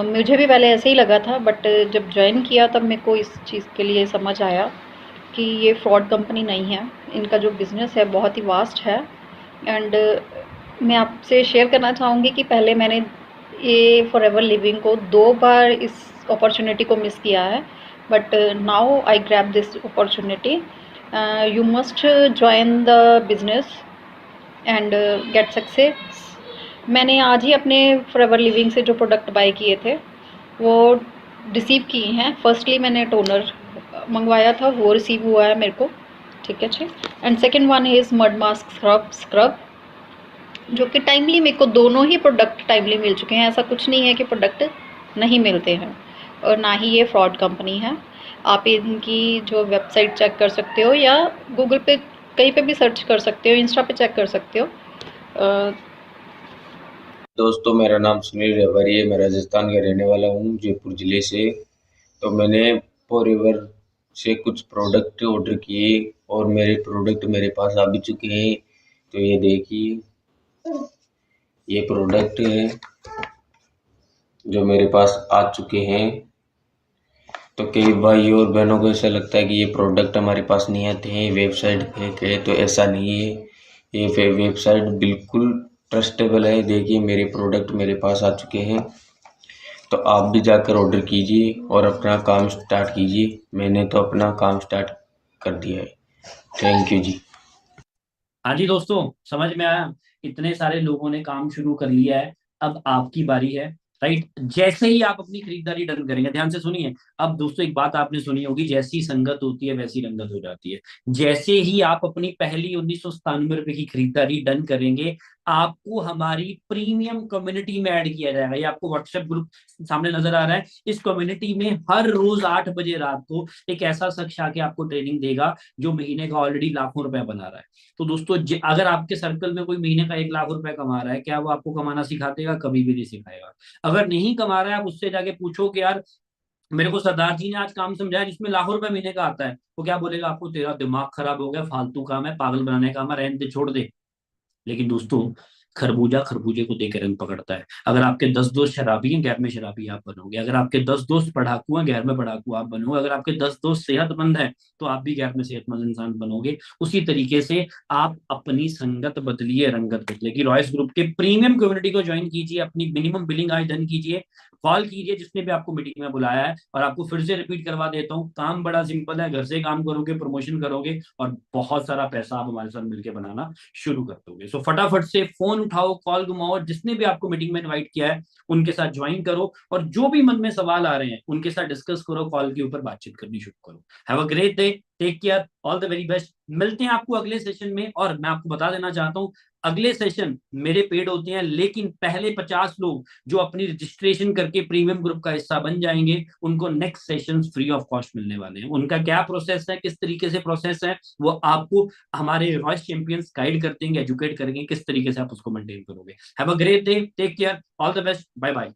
मुझे भी पहले ऐसे ही लगा था, बट जब ज्वाइन किया तब मेरे को इस चीज़ के लिए समझ आया कि ये फ्रॉड कंपनी नहीं है। इनका जो बिज़नेस है बहुत ही वास्ट है। एंड मैं आपसे शेयर करना चाहूँगी कि पहले मैंने ये फॉर एवर लिविंग को 2 बार इस अपॉर्चुनिटी को मिस किया है, but now I grab this opportunity. You must join the business and get success. मैंने आज ही अपने फॉर एवर लिविंग से जो प्रोडक्ट बाय किए थे वो रिसीव किए हैं। फर्स्टली मैंने टोनर मंगवाया था, वो रिसीव हुआ है मेरे को, ठीक है जी। And second one is mud mask scrub, जो कि टाइमली मेरे को दोनों ही प्रोडक्ट टाइमली मिल चुके हैं। ऐसा कुछ नहीं है कि प्रोडक्ट नहीं मिलते हैं, और ना ही ये फ्रॉड कंपनी है। आप इनकी जो वेबसाइट चेक कर सकते हो, या गूगल पे कहीं पे भी सर्च कर सकते हो, इंस्टा पे चेक कर सकते हो। दोस्तों मेरा नाम सुनील रबारी है, मैं राजस्थान का रहने वाला हूँ, जयपुर ज़िले से। तो मैंने फॉरएवर से कुछ प्रोडक्ट ऑर्डर किए और मेरे प्रोडक्ट मेरे पास आ भी चुके हैं। तो ये देखिए, ये प्रोडक्ट है जो मेरे पास आ चुके हैं। तो कई भाई और बहनों को ऐसा लगता है कि ये प्रोडक्ट हमारे पास नहीं आते हैं, वेबसाइट फेक है। तो ऐसा नहीं है, ये वेबसाइट बिल्कुल ट्रस्टेबल है। देखिए, मेरे प्रोडक्ट मेरे पास आ चुके हैं। तो आप भी जाकर ऑर्डर कीजिए और अपना काम स्टार्ट कीजिए। मैंने तो अपना काम स्टार्ट कर दिया है। थैंक यू जी। हाँ जी दोस्तों, समझ में आया। इतने सारे लोगों ने काम शुरू कर लिया है, अब आपकी बारी है। राइट, जैसे ही आप अपनी खरीदारी डन करेंगे, ध्यान से सुनिए। अब दोस्तों एक बात आपने सुनी होगी, जैसी संगत होती है वैसी रंगत हो जाती है। जैसे ही आप अपनी पहली 1997 रुपए की खरीदारी डन करेंगे, आपको हमारी प्रीमियम कम्युनिटी में ऐड किया जाएगा। ये आपको व्हाट्सएप ग्रुप सामने नजर आ रहा है। इस कम्युनिटी में हर रोज 8 बजे रात को एक ऐसा शख्स आके आपको ट्रेनिंग देगा जो महीने का ऑलरेडी लाखों रुपया बना रहा है। तो दोस्तों, अगर आपके सर्कल में कोई महीने का 1 लाख रुपए कमा रहा है, क्या वो आपको कमाना सिखा देगा? कभी भी नहीं सिखाएगा। अगर नहीं कमा रहा है, आप उससे जाके पूछो कि यार मेरे को सरदार जी ने आज काम समझाया जिसमें लाखों रुपए महीने का आता है, वो क्या बोलेगा आपको? तेरा दिमाग खराब हो गया, फालतू काम है, पागल बनाने का काम है, रहने दे, छोड़ दे। लेकिन दोस्तों, खरबूजा खरबूजे को देकर रंग पकड़ता है। अगर आपके 10 दोस्त शराबी हैं, गैर में शराबी आप बनोगे। अगर आपके 10 दोस्त पढ़ाकू हैं, गैर में पढ़ाकू आप बनोगे। अगर आपके 10 दोस्त सेहतमंद हैं, तो आप भी गैर में सेहतमंद इंसान बनोगे। उसी तरीके से आप अपनी संगत बदलिए, रंगत बदलेगी। रॉयस ग्रुप के प्रीमियम कम्युनिटी को ज्वाइन कीजिए, अपनी मिनिमम बिलिंग आज डन कीजिए, कॉल कीजिए जिसने भी आपको मीटिंग में बुलाया है। और आपको फिर से रिपीट करवा देता हूँ, काम बड़ा सिंपल है। घर से काम करोगे, प्रमोशन करोगे और बहुत सारा पैसा आप हमारे साथ मिलकर बनाना शुरू कर दोगे। सो फटाफट से फोन उठाओ, कॉल घुमाओ, जिसने भी आपको मीटिंग में इनवाइट किया है उनके साथ ज्वाइन करो, और जो भी मन में सवाल आ रहे हैं उनके साथ डिस्कस करो, कॉल के ऊपर बातचीत करनी शुरू करो। Have a great day, take care, all the very best. मिलते हैं आपको अगले सेशन में। और मैं आपको बता देना चाहता हूं, अगले सेशन मेरे पेड होते हैं, लेकिन पहले 50 लोग जो अपनी रजिस्ट्रेशन करके प्रीमियम ग्रुप का हिस्सा बन जाएंगे, उनको next session free of cost मिलने वाले हैं। उनका क्या प्रोसेस है, किस तरीके से प्रोसेस है, वो आपको हमारे रॉयस चैंपियंस गाइड कर देंगे, एजुकेट करेंगे किस तरीके से आप उसको मेंटेन करोगे। Have a great day, take care, all the best, bye bye.